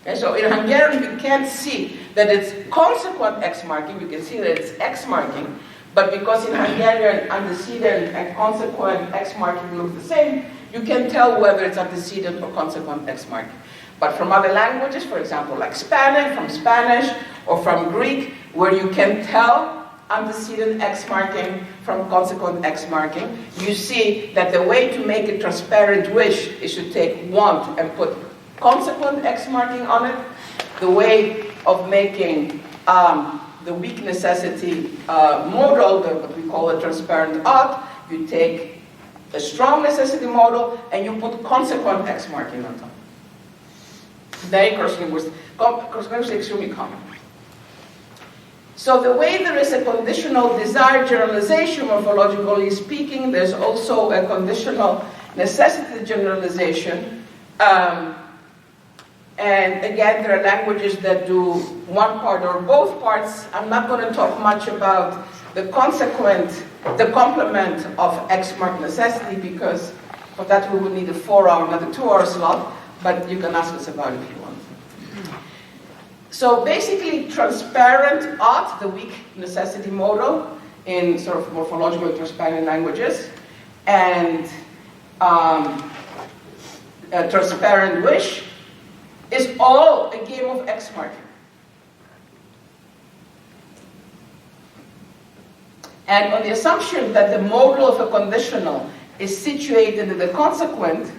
Okay, so in Hungarian, you can't see that it's consequent X marking. You can see that it's X marking. But because in Hungarian, antecedent and consequent X marking look the same, you can tell whether it's antecedent or consequent X marking. But from other languages, for example, like Spanish, or from Greek, where you can tell antecedent X marking from consequent X marking, you see that the way to make a transparent wish is to take want and put consequent X marking on it. The way of making the weak necessity modal, what we call a transparent ought, you take a strong necessity modal and you put consequent X marking on top. Very cross-linguistic, extremely common. So the way there is a conditional desired generalization, morphologically speaking, there's also a conditional necessity generalization. And again, there are languages that do one part or both parts. I'm not going to talk much about the complement of X-marked necessity, because for that we would need a 4-hour, not a 2-hour slot, but you can ask us about it if you want. So basically, transparent ought, the weak necessity modal in sort of morphologically transparent languages, and a transparent wish is all a game of X marking. And on the assumption that the modal of a conditional is situated in the consequent,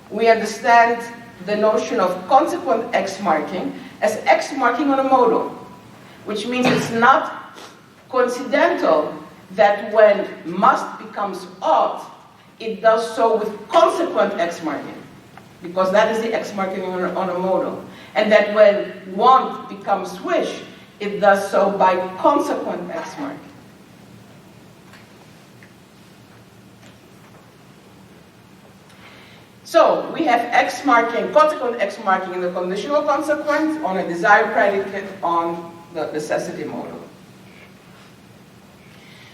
we understand the notion of consequent X marking as X marking on a modal, which means it's not coincidental that when must becomes ought, it does so with consequent X marking, because that is the X marking on a modal. And that when want becomes wish, it does so by consequent X marking. So we have X marking, consequent X marking in the conditional consequence, on a desired predicate, on the necessity modal.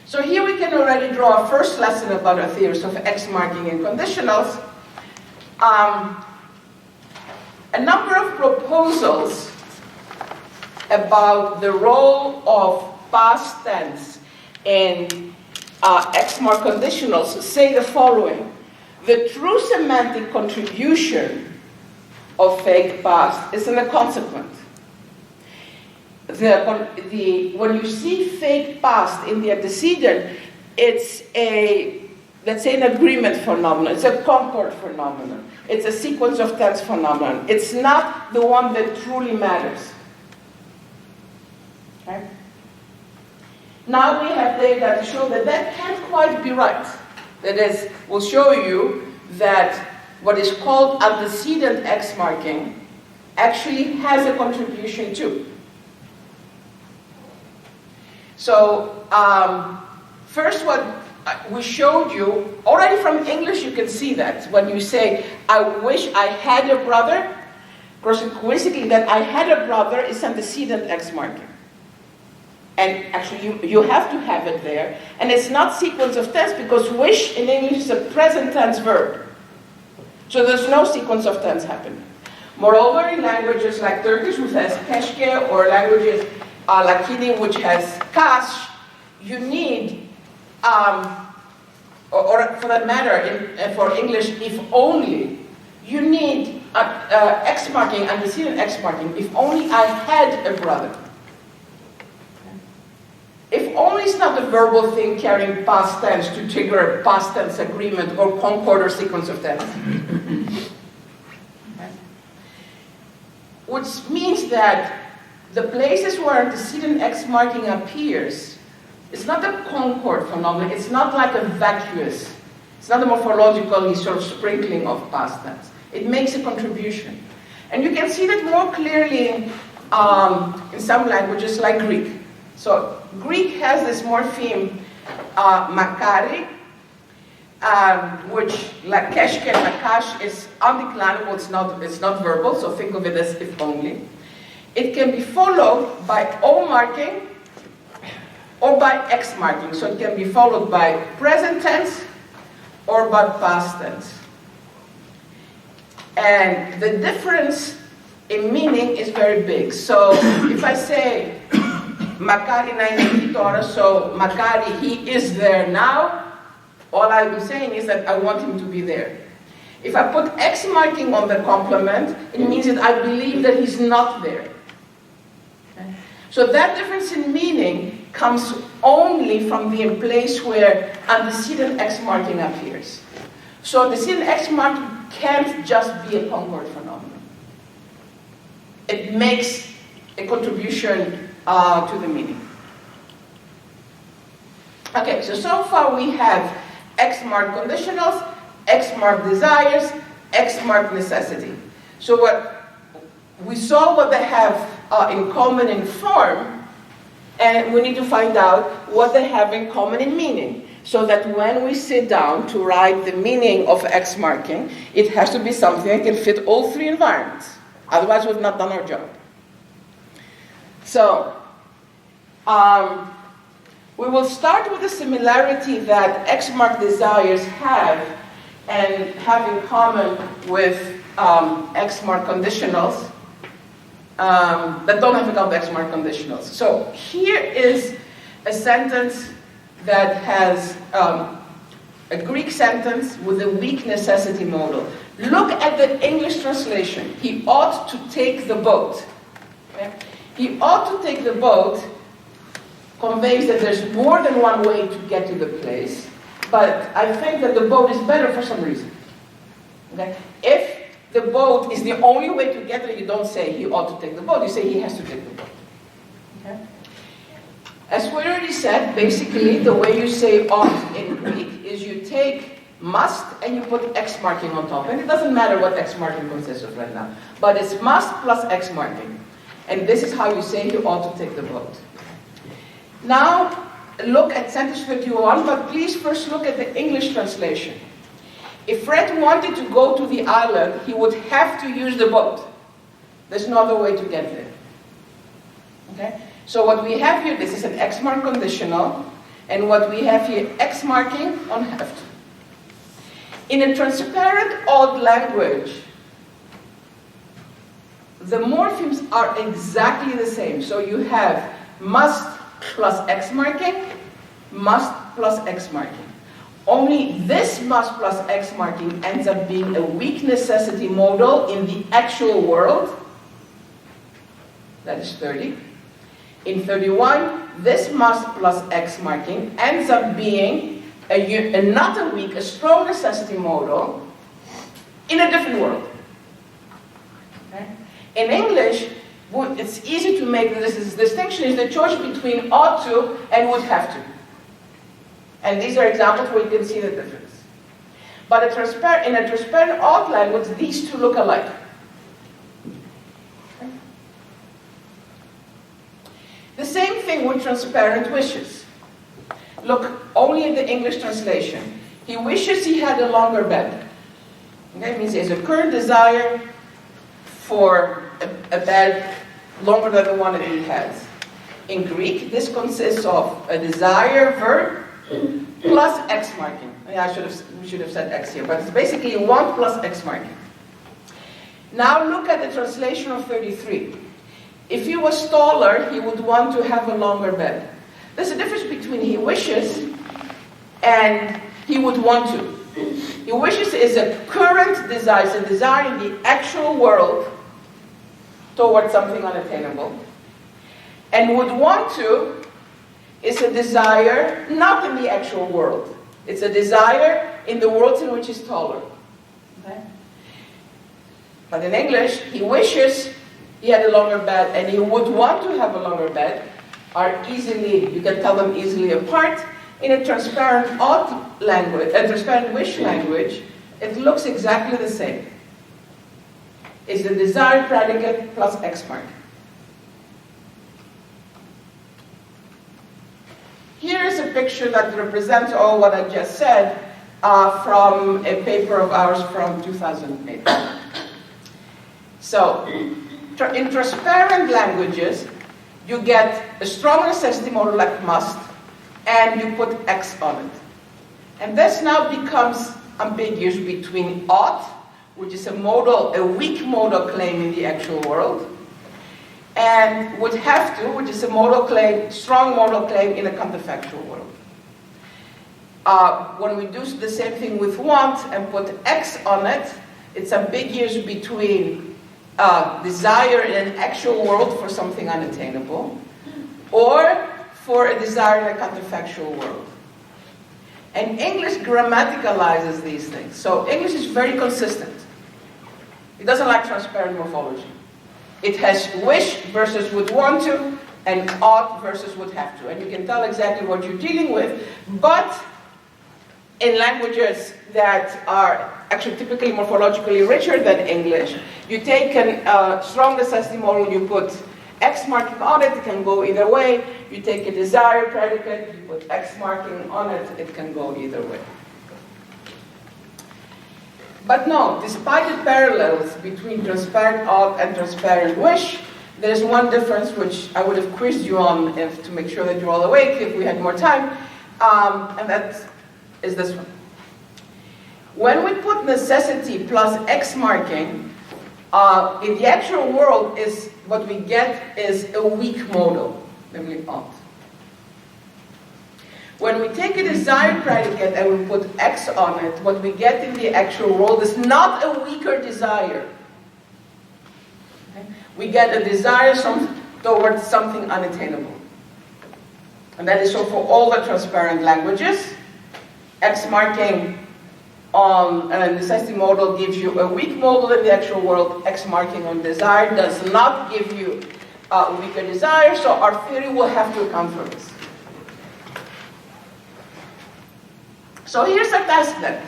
So here we can already draw a first lesson about our theories of X marking in conditionals. A number of proposals about the role of past tense in X mark conditionals say the following. The true semantic contribution of fake past is in the consequent. When you see fake past in the antecedent, it's let's say, an agreement phenomenon. It's a concord phenomenon. It's a sequence of tense phenomenon. It's not the one that truly matters. Okay? Now we have data to show that that can't quite be right. That is, we'll show you that what is called antecedent X marking actually has a contribution too. So, first what we showed you, already from English you can see that. When you say, I wish I had a brother, basically that I had a brother is antecedent X marking. And actually you have to have it there. And it's not sequence of tense because wish in English is a present tense verb. So there's no sequence of tense happening. Moreover, in languages like Turkish, which has keşke, or languages like Hindi, which has kaş, you need, or for that matter, for English, if only, you need X marking, antecedent X marking, if only I had a brother. If only it's not a verbal thing carrying past tense to trigger a past tense agreement or concord or sequence of tense. Okay. Which means that the places where antecedent X marking appears, it's not a concord phenomenon, it's not like a vacuous, it's not a morphological sort of sprinkling of past tense. It makes a contribution. And you can see that more clearly in some languages like Greek. So Greek has this morpheme, makari, which, like keşke and makash, is undeclinable, it's not verbal, so think of it as if only. It can be followed by O marking or by X marking. So it can be followed by present tense or by past tense. And the difference in meaning is very big. So if I say, Makari na inikitora, so Makari, he is there now, all I'm saying is that I want him to be there. If I put X marking on the complement, it means that I believe that he's not there. Okay? So that difference in meaning comes only from the place where antecedent X marking appears. So antecedent X marking can't just be a concord phenomenon. It makes a contribution to the meaning. Okay, so far we have X-mark conditionals, X-mark desires, X-mark necessity. So what we saw what they have in common in form, and we need to find out what they have in common in meaning, so that when we sit down to write the meaning of X marking, it has to be something that can fit all three environments. Otherwise, we've not done our job. So, we will start with the similarity that X-mark desires have and have in common with X-mark conditionals that don't have in common with X-mark conditionals. So here is a sentence that has a Greek sentence with a weak necessity modal. Look at the English translation. He ought to take the boat. Okay? He ought to take the boat conveys that there's more than one way to get to the place, but I think that the boat is better for some reason. Okay? If the boat is the only way to get there, you don't say he ought to take the boat, you say he has to take the boat. Okay? As we already said, basically the way you say ought in Greek is you take must, and you put X marking on top. And it doesn't matter what X marking consists of right now. But it's must plus X marking. And this is how you say you ought to take the vote. Now, look at sentence 51, but please first look at the English translation. If Fred wanted to go to the island, he would have to use the boat. There's no other way to get there. Okay? So what we have here, this is an X mark conditional, and what we have here, X marking on have to. In a transparent odd language, the morphemes are exactly the same. So you have must plus X marking, must plus X marking. Only this must plus X marking ends up being a weak necessity modal in the actual world. That is 30. In 31, this must plus X marking ends up being not a weak, a strong necessity modal in a different world. Okay? In English, it's easy to make this distinction is the choice between ought to and would have to. And these are examples where you can see the difference. But in a transparent ought language, these two look alike. Okay? The same thing with transparent wishes. Look only at the English translation. He wishes he had a longer bed. Okay, it means he has a current desire for a bed longer than the one that he has. In Greek, this consists of a desire verb plus X marking. Yeah, we should have said X here, but it's basically want plus X marking. Now look at the translation of 33. If he was taller, he would want to have a longer bed. There's a difference between he wishes and he would want to. He wishes is a current desire, it's a desire in the actual world towards something unattainable. And would want to is a desire not in the actual world. It's a desire in the worlds in which he's taller. Okay? But in English, he wishes he had a longer bed and he would want to have a longer bed are easily, you can tell them easily apart. In a transparent ought language, a transparent wish language, it looks exactly the same. It's the desired predicate plus X mark. Here is a picture that represents all what I just said from a paper of ours from 2008. So, in transparent languages, you get a strong necessity modal like must, and you put X on it. And this now becomes ambiguous between ought, which is a weak modal claim in the actual world, and would have to, which is a modal claim, strong modal claim in a counterfactual world. When we do the same thing with want and put X on it, it's ambiguous between desire in an actual world for something unattainable, or for a desire in a counterfactual world. And English grammaticalizes these things. So English is very consistent. It doesn't like transparent morphology. It has wish versus would want to, and ought versus would have to. And you can tell exactly what you're dealing with. But in languages that are actually typically morphologically richer than English, you take a strong necessity modal, you put X marking on it can go either way. You take a desire predicate, you put X marking on it can go either way. But no, despite the parallels between transparent ought and transparent wish, there's one difference which I would have quizzed you on to make sure that you're all awake if we had more time, and that is this one. When we put necessity plus X marking, in the actual world is what we get is a weak modal, namely ought. When we take a desired predicate and we put X on it, what we get in the actual world is not a weaker desire. Okay? We get a desire towards something unattainable. And that is so for all the transparent languages. X marking on a necessity modal gives you a weak modal in the actual world. X marking on desire does not give you a weaker desire, so our theory will have to account for this. So here's a test then.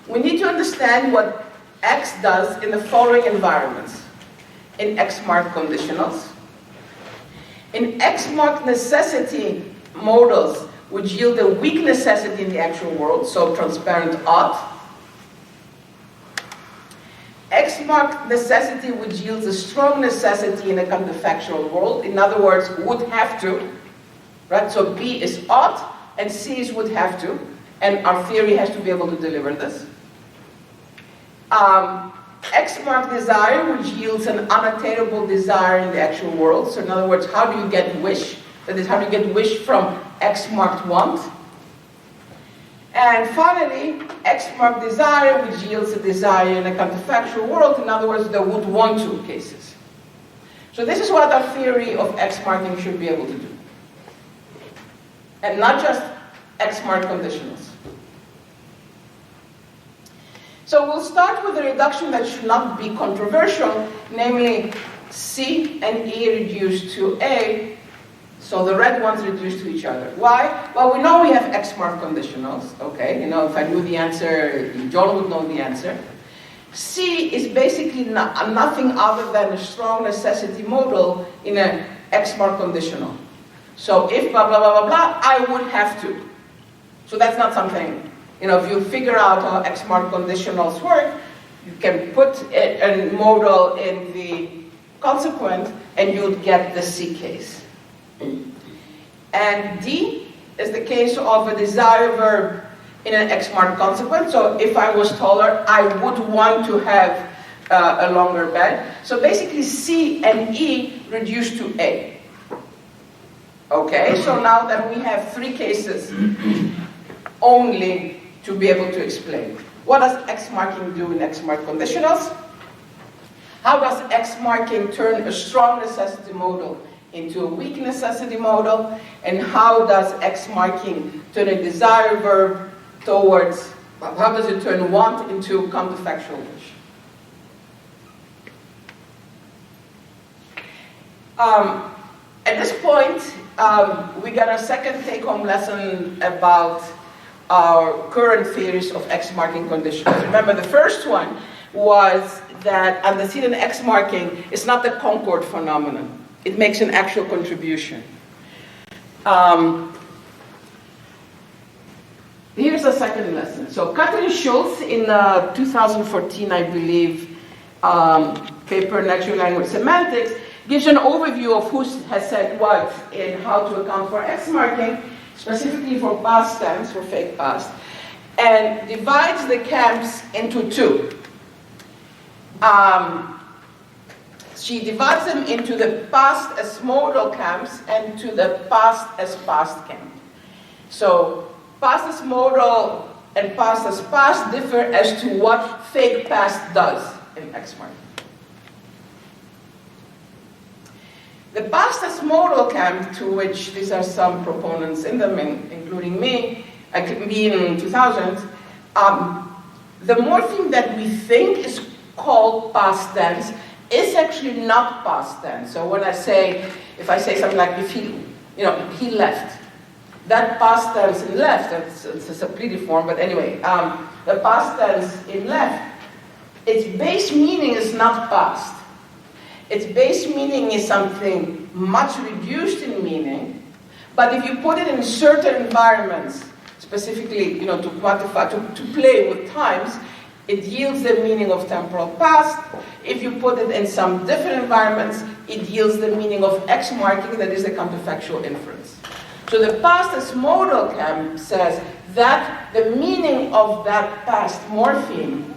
we need to understand what X does in the following environments. In X-marked conditionals, in X-marked necessity models, which yield a weak necessity in the actual world, so transparent odd. X-marked necessity, which yields a strong necessity in a counterfactual world, in other words, would have to, right? So B is odd, and C is would have to, and our theory has to be able to deliver this. X-marked desire, which yields an unattainable desire in the actual world. So in other words, how do you get wish? That is, how do you get wish from X-marked want? And finally, X-marked desire, which yields a desire in a counterfactual world. In other words, the would want to cases. So this is what our theory of X-marking should be able to do. And not just X-marked conditionals. So we'll start with a reduction that should not be controversial, namely C and E reduced to A, so the red ones reduced to each other. Why? Well, we know we have X-marked conditionals, okay? You know, if I knew the answer, John would know the answer. C is basically nothing other than a strong necessity modal in an X-marked conditional. So if blah, blah, blah, blah, blah, I would have to. So that's not something. You know, if you figure out how X-marked conditionals work, you can put a modal in the consequent and you'd get the C case. And D is the case of a desire verb in an X-marked consequent. So if I was taller, I would want to have a longer bed. So basically C and E reduced to A. Okay, so now that we have three cases only to be able to explain. What does X-marking do in X-marked conditionals? How does X-marking turn a strong necessity modal into a weak necessity modal? And how does X-marking turn a desire verb towards, how does it turn want into counterfactual wish? At this point, we got a second take-home lesson about our current theories of X-marking conditionals. Remember, the first one was that antecedent X-marking is not the Concord phenomenon. It makes an actual contribution. Here's the second lesson. So Katrin Schulz in 2014, I believe, paper Natural Language Semantics, gives an overview of who has said what and how to account for X-marking, specifically for past tense, for fake past, and divides the camps into two. She divides them into the past as modal camps and to the past as past camp. So past as modal and past as past differ as to what fake past does in X-marking. The past as modal camp, to which these are some proponents in them, including me in 2000, the morpheme that we think is called past tense is actually not past tense. So when if I say something like, if he left, that past tense in left, it's a suppletive form, but anyway, the past tense in left, its base meaning is not past. Its base meaning is something much reduced in meaning, but if you put it in certain environments, specifically, to quantify, to play with times, it yields the meaning of temporal past. If you put it in some different environments, it yields the meaning of X-marking, that is the counterfactual inference. So the past as modal camp says that the meaning of that past morpheme,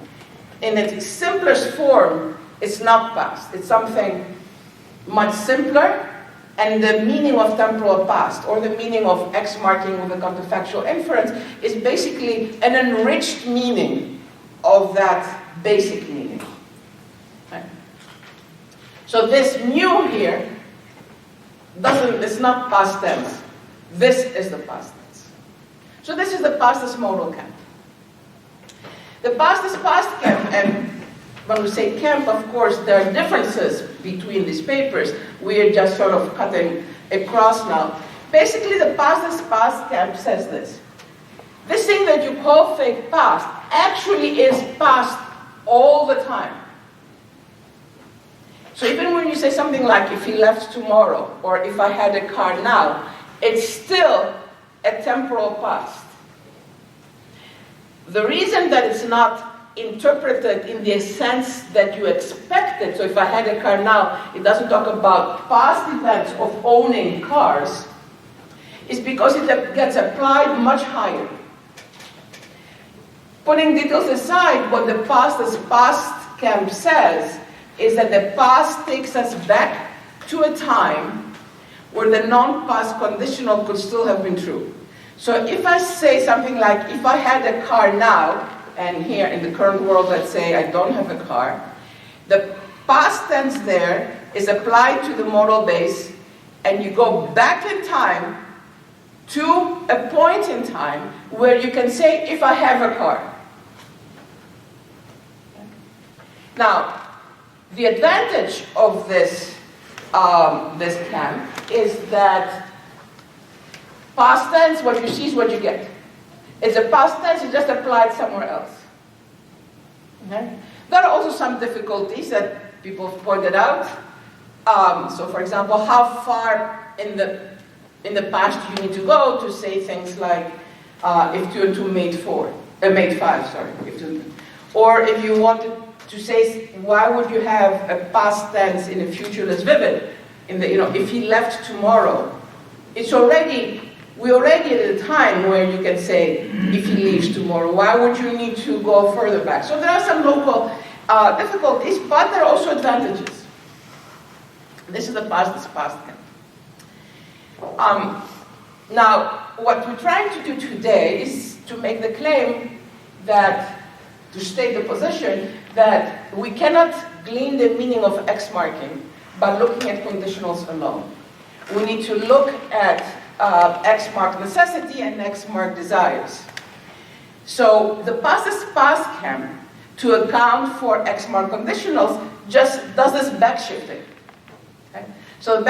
in its simplest form, is not past. It's something much simpler, and the meaning of temporal past, or the meaning of X-marking with a counterfactual inference, is basically an enriched meaning of that basic meaning. Okay. So this mu here it's not past tense. This is the past tense. So this is the past as modal camp. The past as past camp, and when we say camp, of course, there are differences between these papers. We are just sort of cutting across now. Basically, the past as past camp says this. this thing that you call fake past actually is past all the time. So even when you say something like, if he left tomorrow, or if I had a car now, it's still a temporal past. The reason that it's not interpreted in the sense that you expected, so if I had a car now, it doesn't talk about past events of owning cars, is because it gets applied much higher. Putting details aside, what the past as past camp says is that the past takes us back to a time where the non-past conditional could still have been true. So if I say something like, if I had a car now, and here in the current world, let's say I don't have a car, the past tense there is applied to the modal base, and you go back in time to a point in time where you can say, if I have a car. Now, the advantage of this camp is that past tense, what you see is what you get. It's a past tense, you just apply it somewhere else. Okay? There are also some difficulties that people have pointed out. So for example, how far in the past you need to go to say things like, if 2 and 2 made 5, sorry. Or if you wanted to say, why would you have a past tense in a future that's vivid? If he left tomorrow, we're already at a time where you can say, if he leaves tomorrow, why would you need to go further back? So there are some local difficulties, but there are also advantages. This is the past tense. Now, what we're trying to do today is to make the claim to state the position that we cannot glean the meaning of X marking by looking at conditionals alone. We need to look at X mark necessity and X mark desires. So the past is past camp, to account for X mark conditionals, just does this backshifting. Okay? So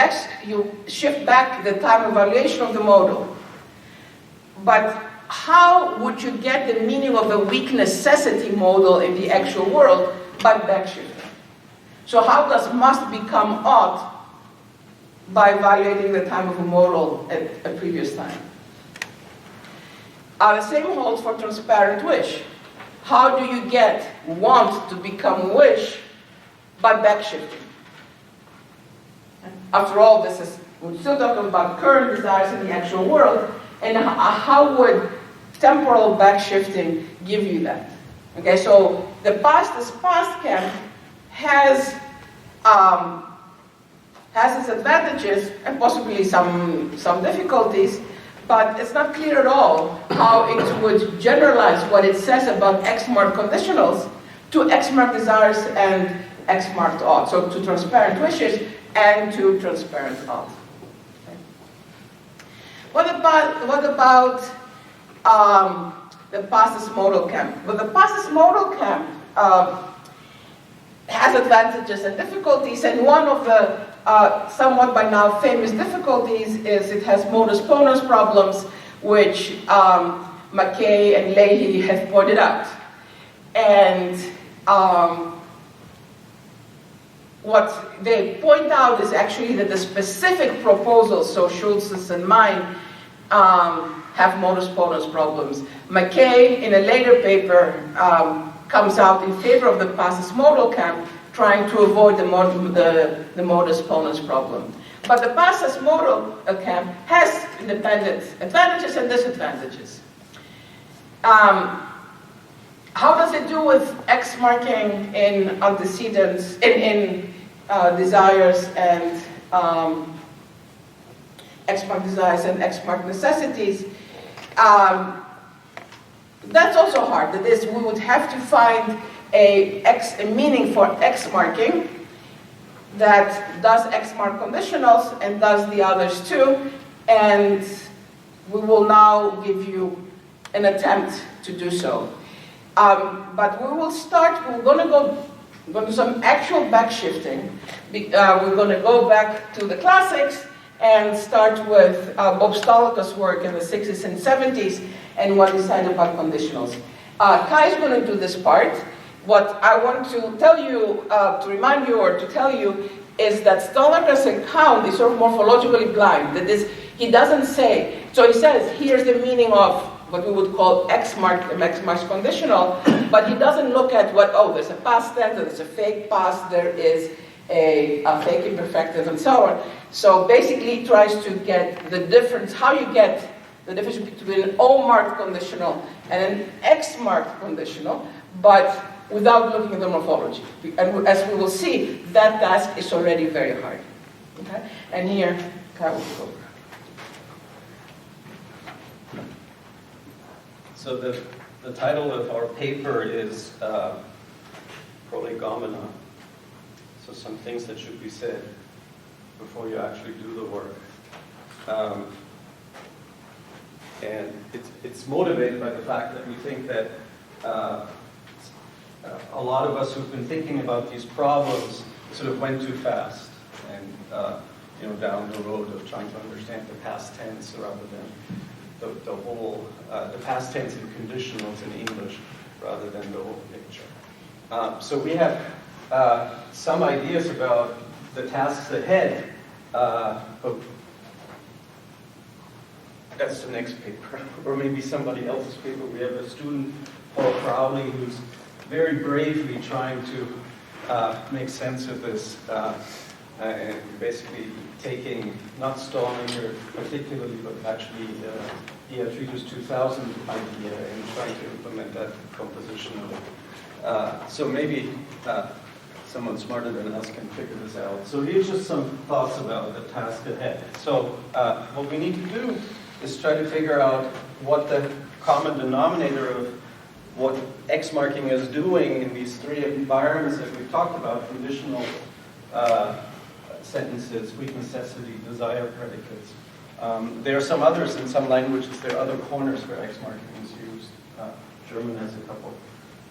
you shift back the time evaluation of the modal. But how would you get the meaning of the weak necessity modal in the actual world? By backshifting. So how does must become ought by evaluating the time of a modal at a previous time? The same holds for transparent wish. How do you get want to become wish? By backshifting. After all, we're still talking about current desires in the actual world, and how would temporal backshifting give you that? Okay, so the past is past camp has its advantages and possibly some difficulties, but it's not clear at all how it would generalize what it says about X-marked conditionals to X-marked desires and X-marked ought, so to transparent wishes and to transparent ought. Okay. What about the past is modal camp? Well, the past is modal camp has advantages and difficulties, and one of the somewhat by now famous difficulties is it has modus ponens problems, which McKay and Leahy have pointed out. And what they point out is actually that the specific proposals, so Schultz's and mine, have modus ponens problems. McKay, in a later paper, comes out in favor of the past modal camp, trying to avoid the modus ponens problem. But the past modal camp has independent advantages and disadvantages. How does it do with X marking in antecedents, in desires and X mark desires and X mark necessities? That's also hard. That is, we would have to find a meaning for X marking that does X mark conditionals and does the others too. And we will now give you an attempt to do so. But we will start, we're going to do some actual backshifting. We're going to go back to the classics and start with Bob Stolica's work in the 60s and 70s and what he said about conditionals. Kai is going to do this part. What I want to tell you, to remind you or to tell you, is that Stolica's account is sort of morphologically blind. That is, he doesn't say, so he says, here's the meaning of what we would call X marked conditional, but he doesn't look at what, oh, there's a past tense, there's a fake past, there is a fake imperfective, and so on. So basically he tries to get the difference, how you get the difference between an O-marked conditional and an X-marked conditional, but without looking at the morphology. And as we will see, that task is already very hard. Okay? And here, Kai will go.
So the title of our paper is Prolegomena. So some things that should be said before you actually do the work. And it's motivated by the fact that we think that a lot of us who've been thinking about these problems sort of went too fast and down the road of trying to understand the past tense rather than the whole, the past tense and conditionals in English rather than the whole picture. So we have some ideas about the tasks ahead. That's the next paper, or maybe somebody else's paper. We have a student, Paul Crowley, who's very bravely trying to make sense of this, and basically taking, not Staudinger particularly, but actually Iatridou's 2000 idea and trying to implement that compositionally. So maybe someone smarter than us can figure this out. So here's just some thoughts about the task ahead. So what we need to do is try to figure out what the common denominator of what X marking is doing in these three environments that we've talked about: conditional sentences, weak necessity, desire predicates. There are some others in some languages. There are other corners where X marking is used. German has a couple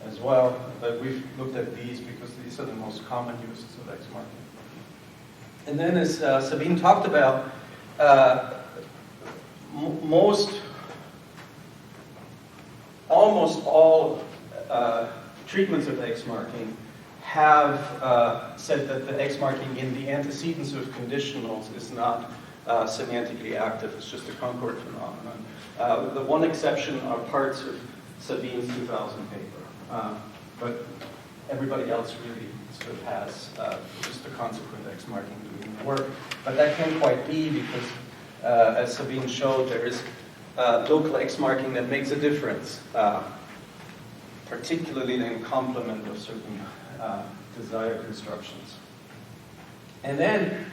as well, but we've looked at these because these are the most common uses of X marking. And then, as Sabine talked about, almost all treatments of X marking have said that the X marking in the antecedents of conditionals is not semantically active. It's just a Concord phenomenon. The one exception are parts of Sabine's 2000 paper, but everybody else really sort of has just the consequent X marking doing the work. But that can't quite be because, as Sabine showed, there is local X marking that makes a difference, particularly in complement of certain desired constructions. And then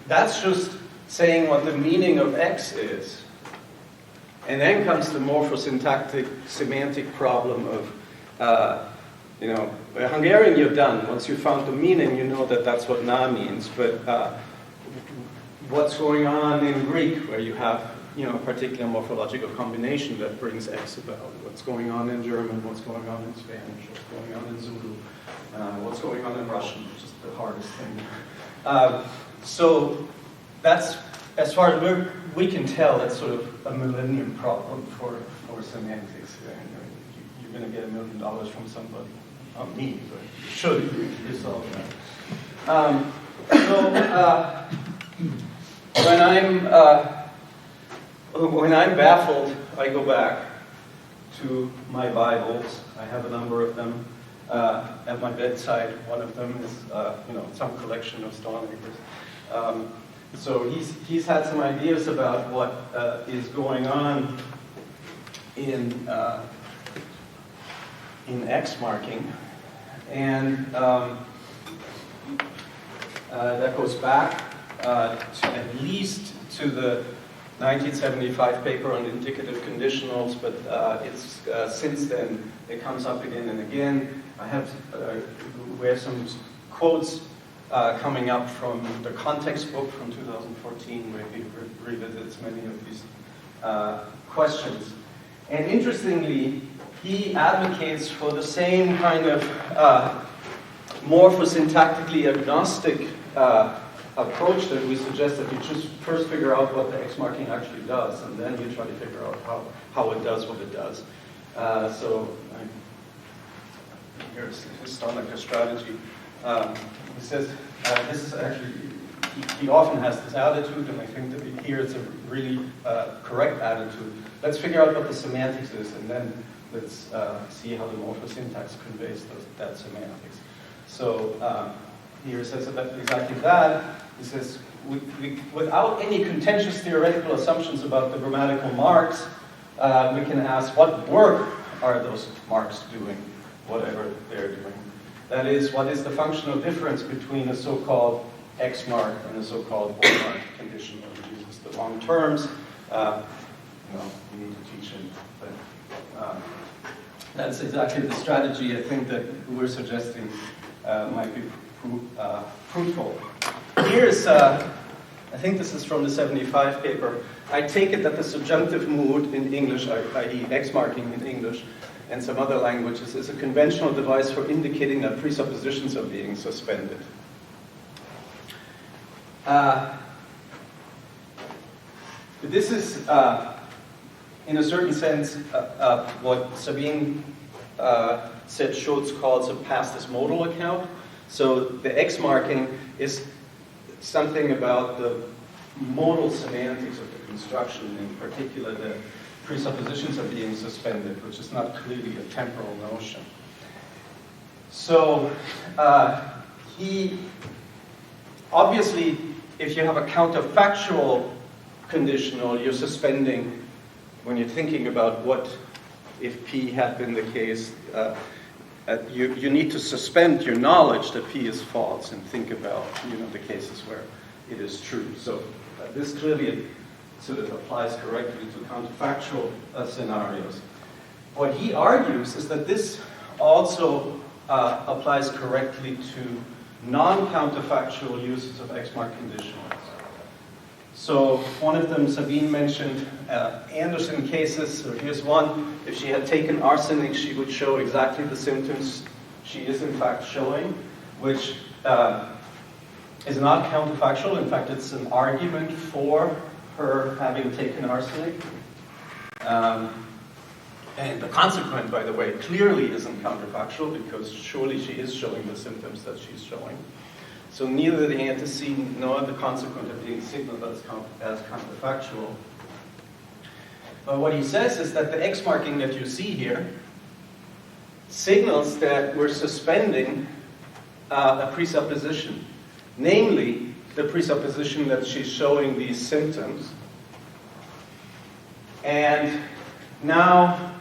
that's just saying what the meaning of X is. And then comes the morphosyntactic semantic problem of, Hungarian you're done. Once you found the meaning, you know that that's what na means. But what's going on in Greek, where you have a particular morphological combination that brings X about? What's going on in German? What's going on in Spanish? What's going on in Zulu? What's going on in Russian, which is the hardest thing. So that's, as far as we can tell, that's sort of a millennium problem for semantics. You're going to get $1 million from somebody, not me, but you should if you solve that. When I'm baffled, I go back to my Bibles. I have a number of them at my bedside. One of them is, some collection of Stauningers. So he's had some ideas about what is going on in X marking, and that goes back at least to the 1975 paper on indicative conditionals, but it's since then it comes up again and again. We have some quotes coming up from the context book from 2014, where he revisits many of these questions. And interestingly, he advocates for the same kind of morphosyntactically agnostic approach that we suggest that you just first figure out what the X marking actually does, and then you try to figure out how it does what it does. Here's Stoneker's strategy. He says this is actually, he often has this attitude, and I think that here it's a really correct attitude. Let's figure out what the semantics is, and then let's see how the morphosyntax conveys that semantics. So here it says exactly that. He says, without any contentious theoretical assumptions about the grammatical marks, we can ask what work are those marks doing, whatever they're doing. That is, what is the functional difference between a so-called X mark and a so-called Y mark conditional? It uses the wrong terms. We need to teach it, but that's exactly the strategy I think that we're suggesting might be fruitful. Here's, I think this is from the 75 paper. I take it that the subjunctive mood in English, i.e. X marking in English, and some other languages, is a conventional device for indicating that presuppositions are being suspended. This is, in a certain sense, what Sabine said Schultz calls a past as modal account. So the X marking is something about the modal semantics of the construction, in particular the presuppositions are being suspended, which is not clearly a temporal notion. So he, obviously, if you have a counterfactual conditional, you're suspending, when you're thinking about what if P had been the case, you need to suspend your knowledge that P is false and think about the cases where it is true. So this clearly sort of applies correctly to counterfactual scenarios. What he argues is that this also applies correctly to non-counterfactual uses of X-mark conditionals. So one of them, Sabine mentioned Anderson cases. So here's one. If she had taken arsenic, she would show exactly the symptoms she is in fact showing, which is not counterfactual. In fact, it's an argument for her having taken arsenic. And the consequent, by the way, clearly isn't counterfactual, because surely she is showing the symptoms that she's showing. So neither the antecedent nor the consequent are being signaled as counterfactual. But what he says is that the X marking that you see here signals that we're suspending a presupposition, namely the presupposition that she's showing these symptoms. And now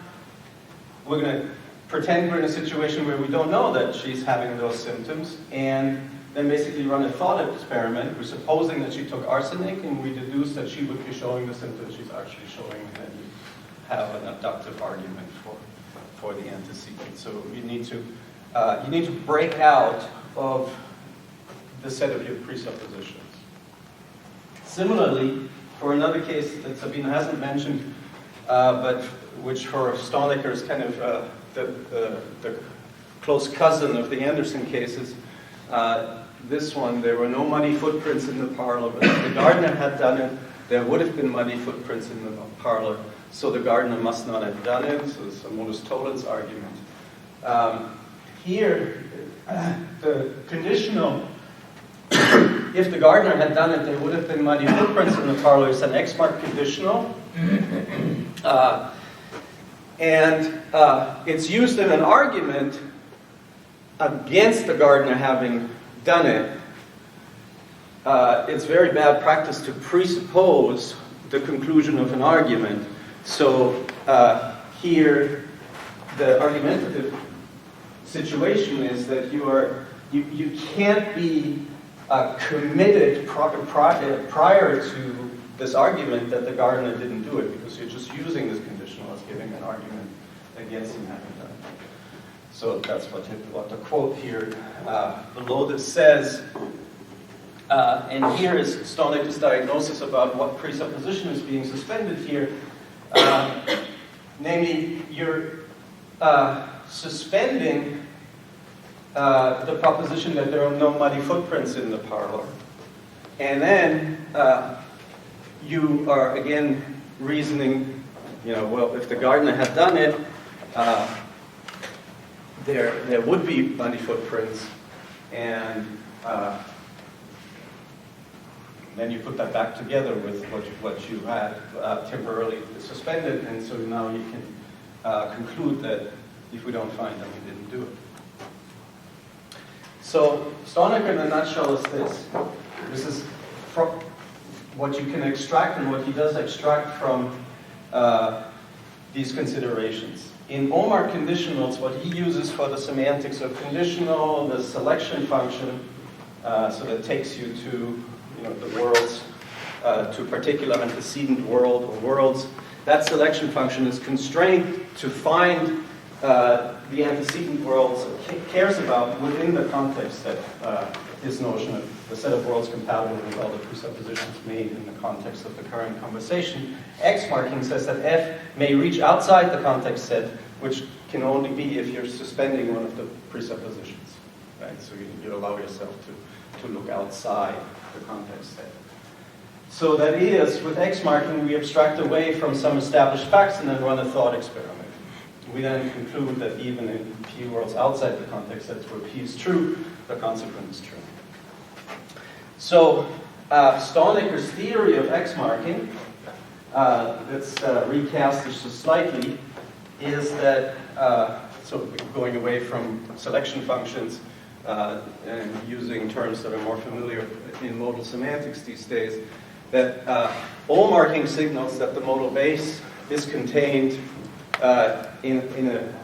we're going to pretend we're in a situation where we don't know that she's having those symptoms, and then basically run a thought experiment. We're supposing that she took arsenic, and we deduce that she would be showing the symptoms she's actually showing, and then you have an abductive argument for the antecedent. So you need to break out of the set of your presuppositions. Similarly, for another case that Sabine hasn't mentioned, but which for Stoneker is kind of the close cousin of the Anderson cases, this one, there were no muddy footprints in the parlor, but if the gardener had done it, there would have been muddy footprints in the parlor, so the gardener must not have done it. So it's a modus tollens argument. Here, the conditional, if the gardener had done it, there would have been muddy footprints in the parlor. It's an X-mark conditional. And it's used in an argument against the gardener having done it. It's very bad practice to presuppose the conclusion of an argument. So here, the argumentative situation is that you can't be committed prior to this argument that the gardener didn't do it, because you're just using this conditional as giving an argument against him having done it. So that's what the quote here below this says. And here is Stoneker's diagnosis about what presupposition is being suspended here. Namely, you're suspending the proposition that there are no muddy footprints in the parlor. And then you are again reasoning, well, if the gardener had done it, there would be bunny footprints, and then you put that back together with what you had temporarily suspended, and so now you can conclude that if we don't find them, we didn't do it. So Stonecker in a nutshell is this. This is what you can extract and what he does extract from these considerations. In Omar conditionals, what he uses for the semantics of conditional, the selection function, so that takes you to the worlds, to a particular antecedent world or worlds, that selection function is constrained to find the antecedent worlds it cares about within the context that his notion of the set of worlds compatible with all the presuppositions made in the context of the current conversation. X marking says that F may reach outside the context set, which can only be if you're suspending one of the presuppositions, right? So you allow yourself to look outside the context set. So that is, with X marking, we abstract away from some established facts and then run a thought experiment. We then conclude that even in P worlds outside the context sets where P is true, the consequent is true. So Stonecker's theory of X marking, let's recast this slightly, is that, so going away from selection functions and using terms that are more familiar in modal semantics these days, that all marking signals that the modal base is contained in a,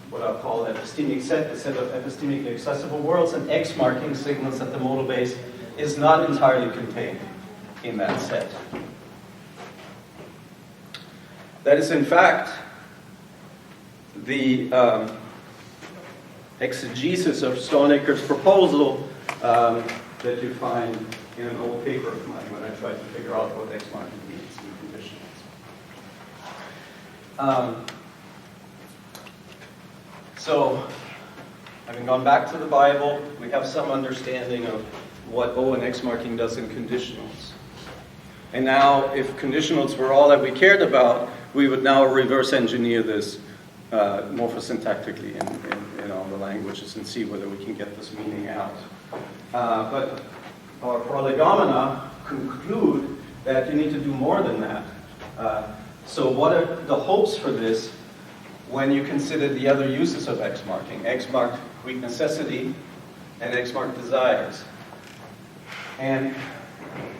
what I'll call an epistemic set, a set of epistemically accessible worlds, and X marking signals that the modal base is not entirely contained in that set. That is, in fact, the exegesis of Stonecker's proposal that you find in an old paper of mine when I tried to figure out what X marking means in conditionals. So, having gone back to the Bible, we have some understanding of what O and X marking does in conditionals. And now, if conditionals were all that we cared about, we would now reverse engineer this morphosyntactically in all the languages and see whether we can get this meaning out. But our Prolegomena conclude that you need to do more than that. So what are the hopes for this when you consider the other uses of X marking? X marked weak necessity and X marked desires. And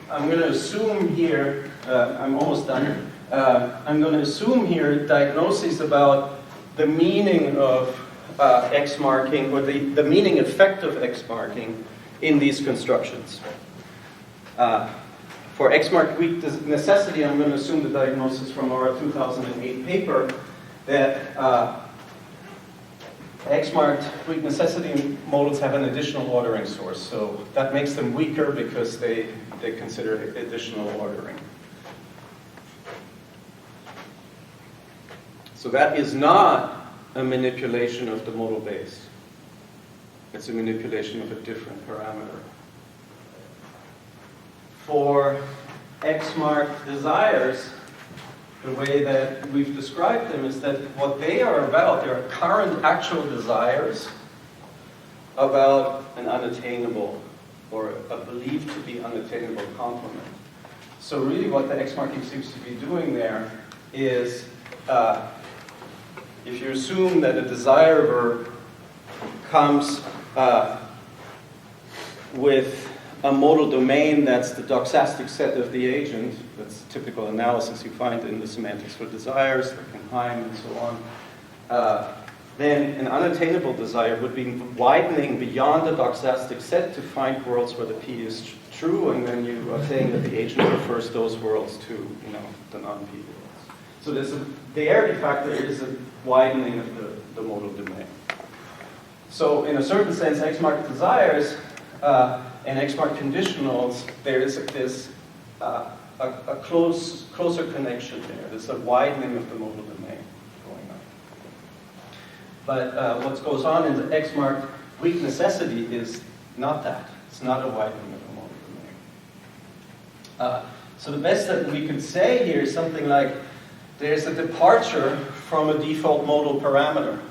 I'm going to assume here, I'm almost done. I'm going to assume here diagnoses about the meaning of X marking, or the meaning effect of X marking in these constructions. For X marked weak necessity, I'm going to assume the diagnosis from our 2008 paper that X marked weak necessity modals have an additional ordering source. So that makes them weaker because they consider additional ordering. So that is not a manipulation of the modal base. It's a manipulation of a different parameter. For X-marked desires, the way that we've described them is that what they are about, they are current actual desires about an unattainable or a believed to be unattainable complement. So really what the X marking seems to be doing there is if you assume that a desire verb comes with a modal domain that's the doxastic set of the agent, that's typical analysis you find in the semantics for desires, Heim and so on, then an unattainable desire would be widening beyond the doxastic set to find worlds where the P is true, and then you are saying that the agent refers those worlds to, the non-P worlds. So there, in fact, there is a widening of the modal domain. So in a certain sense, X-marked desires and X-marked conditionals, there is a closer connection there. There's a widening of the modal domain going on. But what goes on in the X-marked weak necessity is not that. It's not a widening of the modal domain. So the best that we could say here is something like, there's a departure from a default modal parameter.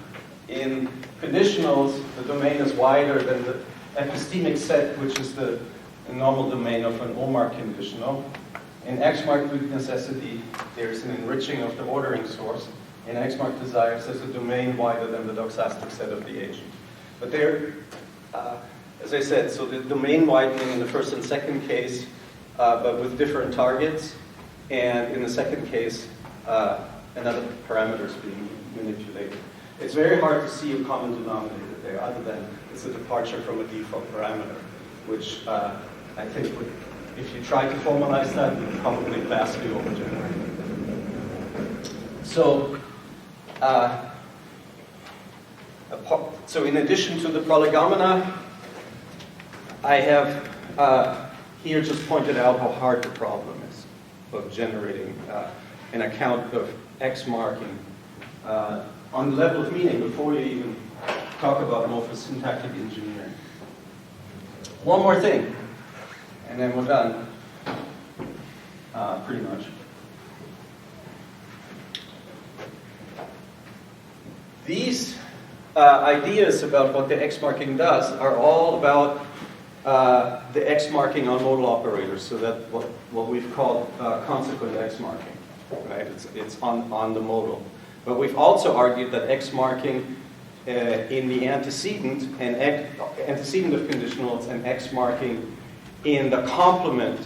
In conditionals, the domain is wider than the epistemic set, which is the normal domain of an O-mark conditional. In X-marked weak necessity, there's an enriching of the ordering source. In X-marked desires, there's a domain wider than the doxastic set of the agent. But there, as I said, so the domain widening in the first and second case, but with different targets, and in the second case, another parameter is being manipulated. It's very hard to see a common denominator there, other than it's a departure from a default parameter, which I think would, if you try to formalize that, would probably vastly overgenerate. So, so in addition to the Prolegomena, I have here just pointed out how hard the problem is of generating an account of X marking on the level of meaning before you even talk about morphosyntactic engineering. One more thing, and then we're done, pretty much. These ideas about what the X marking does are all about the X marking on modal operators, so that what we've called consequent X marking, right? It's on the modal. But we've also argued that X marking in the antecedent and antecedent of conditionals and X marking in the complement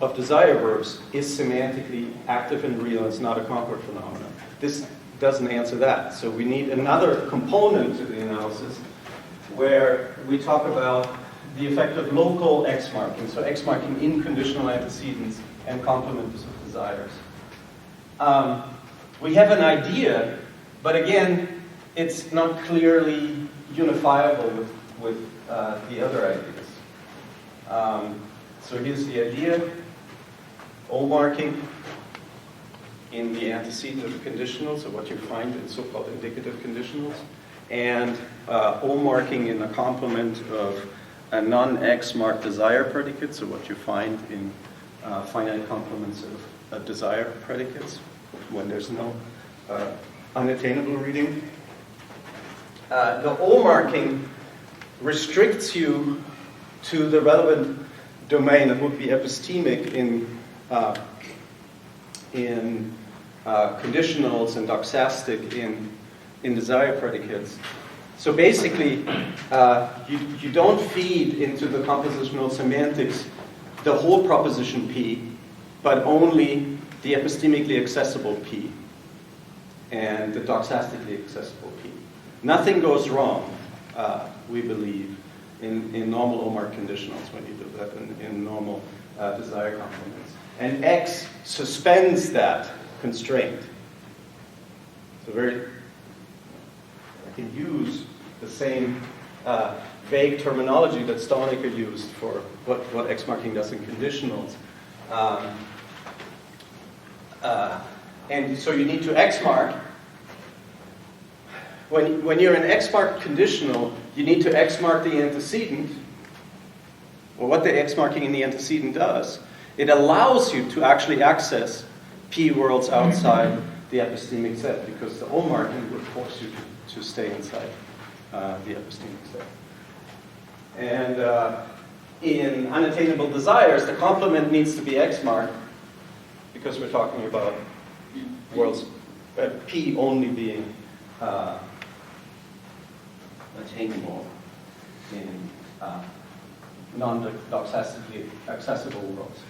of desire verbs is semantically active and real. It's not a Concord phenomenon. This doesn't answer that. So we need another component to the analysis where we talk about the effect of local X marking, so X marking in conditional antecedents and complements of desires. We have an idea, but again, it's not clearly unifiable with the other ideas. So here's the idea. O marking in the antecedent of conditionals, so what you find in so-called indicative conditionals, and O marking in the complement of a non-X marked desire predicate, so what you find in finite complements of desire predicates when there's no unattainable reading. The O marking restricts you to the relevant domain that would be epistemic in conditionals and doxastic in desire predicates. So basically, you don't feed into the compositional semantics the whole proposition P, but only the epistemically accessible P and the doxastically accessible P. Nothing goes wrong, we believe, in normal O-mark conditionals when you do that in normal desire complements. And X suspends that constraint. So I can use the same vague terminology that Stonecker used for what X marking does in conditionals. And so you need to X mark. When you're in X marked conditional, you need to X mark the antecedent. Well, what the X marking in the antecedent does, it allows you to actually access P worlds outside the epistemic set, because the O marking would force you to stay inside the epistemic set. And in unattainable desires, the complement needs to be X marked, because we're talking about worlds, P only being attainable in non-doxastically accessible worlds.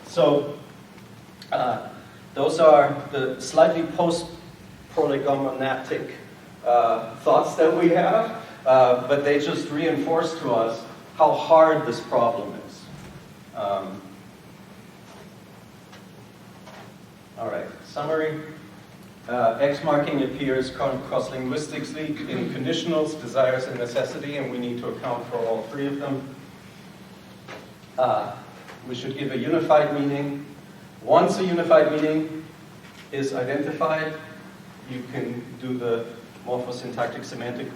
So those are the slightly post-prolegomenatic thoughts that we have, but they just reinforce to us how hard this problem is. All right, summary. X marking appears cross-linguistically in conditionals, desires, and necessity, and we need to account for all three of them. We should give a unified meaning. Once a unified meaning is identified, you can do the morphosyntactic semantic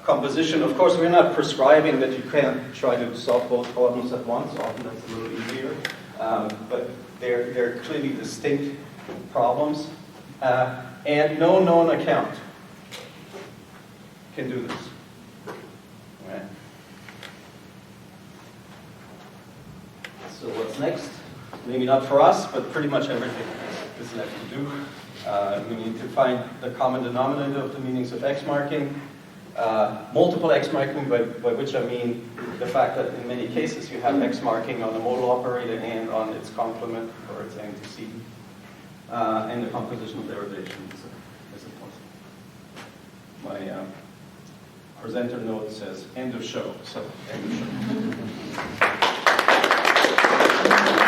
composition. Of course, we're not prescribing that you can't try to solve both problems at once. Often that's a little easier. but they're clearly distinct problems. And no known account can do this. Right. So what's next? Maybe not for us, but pretty much everything is left to do. We need to find the common denominator of the meanings of X marking. Multiple X marking, by which I mean the fact that in many cases you have X marking on the modal operator and on its complement or its antecedent. And the compositional derivation is a point. My presenter note says end of show, so end of show.